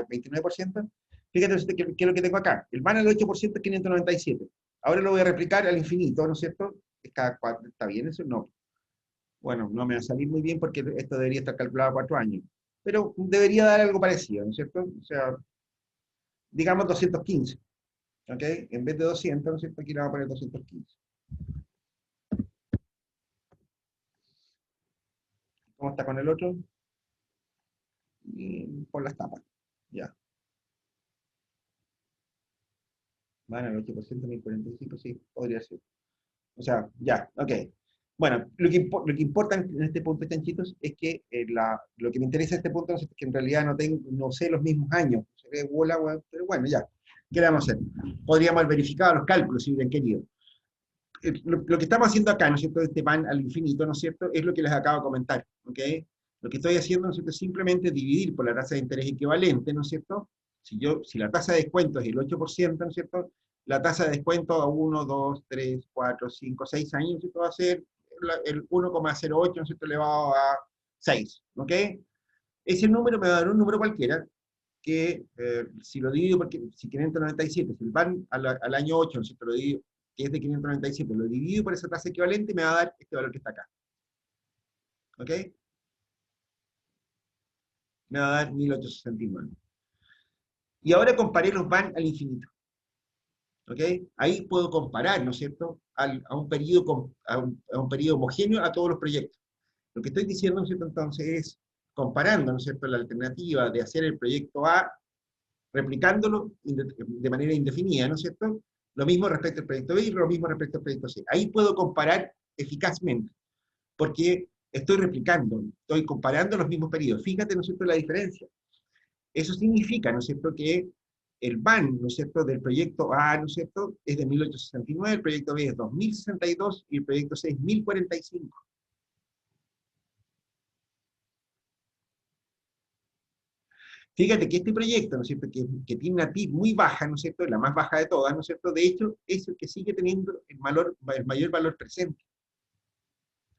29%. Fíjate, ¿no es cierto?, qué es lo que tengo acá. El van al 8% es 597. Ahora lo voy a replicar al infinito, ¿no es cierto? ¿Está bien eso? No. Bueno, no me va a salir muy bien porque esto debería estar calculado a 4 años. Pero debería dar algo parecido, ¿no es cierto? O sea, digamos 215. ¿Ok? En vez de 200, ¿no es cierto? Aquí le vamos a poner 215. ¿Cómo está con el otro? Y por las tapas. Ya. Van al 8%, 1045, sí, podría ser. O sea, ya, ok. Bueno, lo que importa en este punto, chanchitos, es que lo que me interesa en este punto es que en realidad no sé los mismos años. Pero bueno, ya. ¿Qué le vamos a hacer? Podríamos haber verificado los cálculos si hubieran querido. Lo que estamos haciendo acá, ¿no es cierto?, de este pan al infinito, ¿no es cierto?, es lo que les acabo de comentar, ¿ok? Lo que estoy haciendo, ¿no es cierto?, es simplemente dividir por la tasa de interés equivalente, ¿no es cierto? Si la tasa de descuento es el 8%, ¿no es cierto?, la tasa de descuento a 1, 2, 3, 4, 5, 6 años, ¿no es cierto?, va a ser el 1,08, ¿no es cierto?, elevado a 6, ¿ok? Ese número me va a dar un número cualquiera, que si lo divido, porque si 597, si el van al año 8, ¿no es cierto?, lo divido, que es de 597, lo divido por esa tasa equivalente, me va a dar este valor que está acá. ¿Ok? Me va a dar 1869. Y ahora comparé los van al infinito. ¿Ok? Ahí puedo comparar, ¿no es cierto?, a un periodo, a un periodo homogéneo a todos los proyectos. Lo que estoy diciendo, ¿no es cierto?, entonces es comparando, ¿no es cierto?, la alternativa de hacer el proyecto A, replicándolo de manera indefinida, ¿no es cierto? Lo mismo respecto al proyecto B y lo mismo respecto al proyecto C. Ahí puedo comparar eficazmente, porque estoy comparando los mismos periodos. Fíjate, ¿no es cierto?, la diferencia. Eso significa, ¿no es cierto?, que el BAN, ¿no es cierto?, del proyecto A, ¿no es cierto?, es de 1869, el proyecto B es 2062 y el proyecto C es 1045. Fíjate que este proyecto, ¿no es cierto?, que tiene una TIP muy baja, ¿no es cierto?, la más baja de todas, ¿no es cierto?, de hecho, es el que sigue teniendo el mayor valor presente,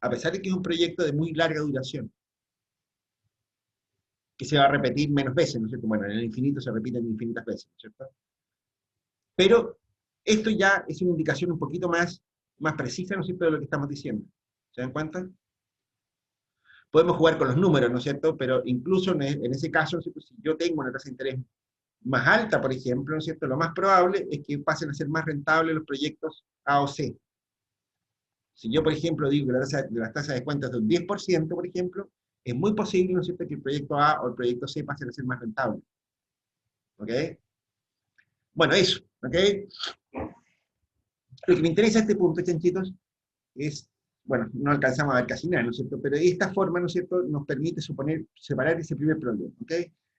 a pesar de que es un proyecto de muy larga duración, que se va a repetir menos veces, ¿no es cierto? Bueno, en el infinito se repiten infinitas veces, ¿no es cierto? Pero esto ya es una indicación un poquito más precisa, ¿no es cierto?, de lo que estamos diciendo. ¿Se dan cuenta? Podemos jugar con los números, ¿no es cierto?, pero incluso en ese caso, ¿no es cierto?, si yo tengo una tasa de interés más alta, por ejemplo, ¿no es cierto?, lo más probable es que pasen a ser más rentables los proyectos A o C. Si yo, por ejemplo, digo que la tasa de cuentas de un 10%, por ejemplo, es muy posible, ¿no es cierto?, que el proyecto A o el proyecto C pasen a ser más rentables. ¿Ok? Bueno, eso. ¿Ok? Lo que me interesa a este punto, chanchitos, es, bueno, no alcanzamos a ver casi nada, ¿no es cierto? Pero esta forma, ¿no es cierto?, nos permite separar ese primer problema. ¿Ok?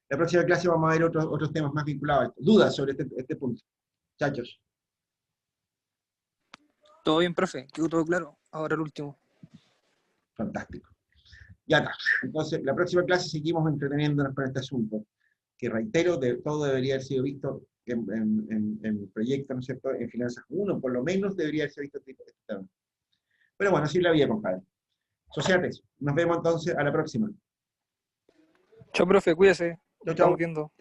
La próxima clase vamos a ver otros temas más vinculados a esto. Dudas sobre este punto. Chachos. Todo bien, profe, quedó todo claro. Ahora el último. Fantástico. Ya está. Entonces, la próxima clase seguimos entreteniéndonos con este asunto, que reitero, todo debería haber sido visto en proyectos, ¿no es cierto?, en finanzas 1, por lo menos debería haberse visto este tema. Pero bueno, así es la vida, compadre. Sociates, nos vemos entonces a la próxima. Chao, profe, cuídese. Chau, Estamos chau. viendo.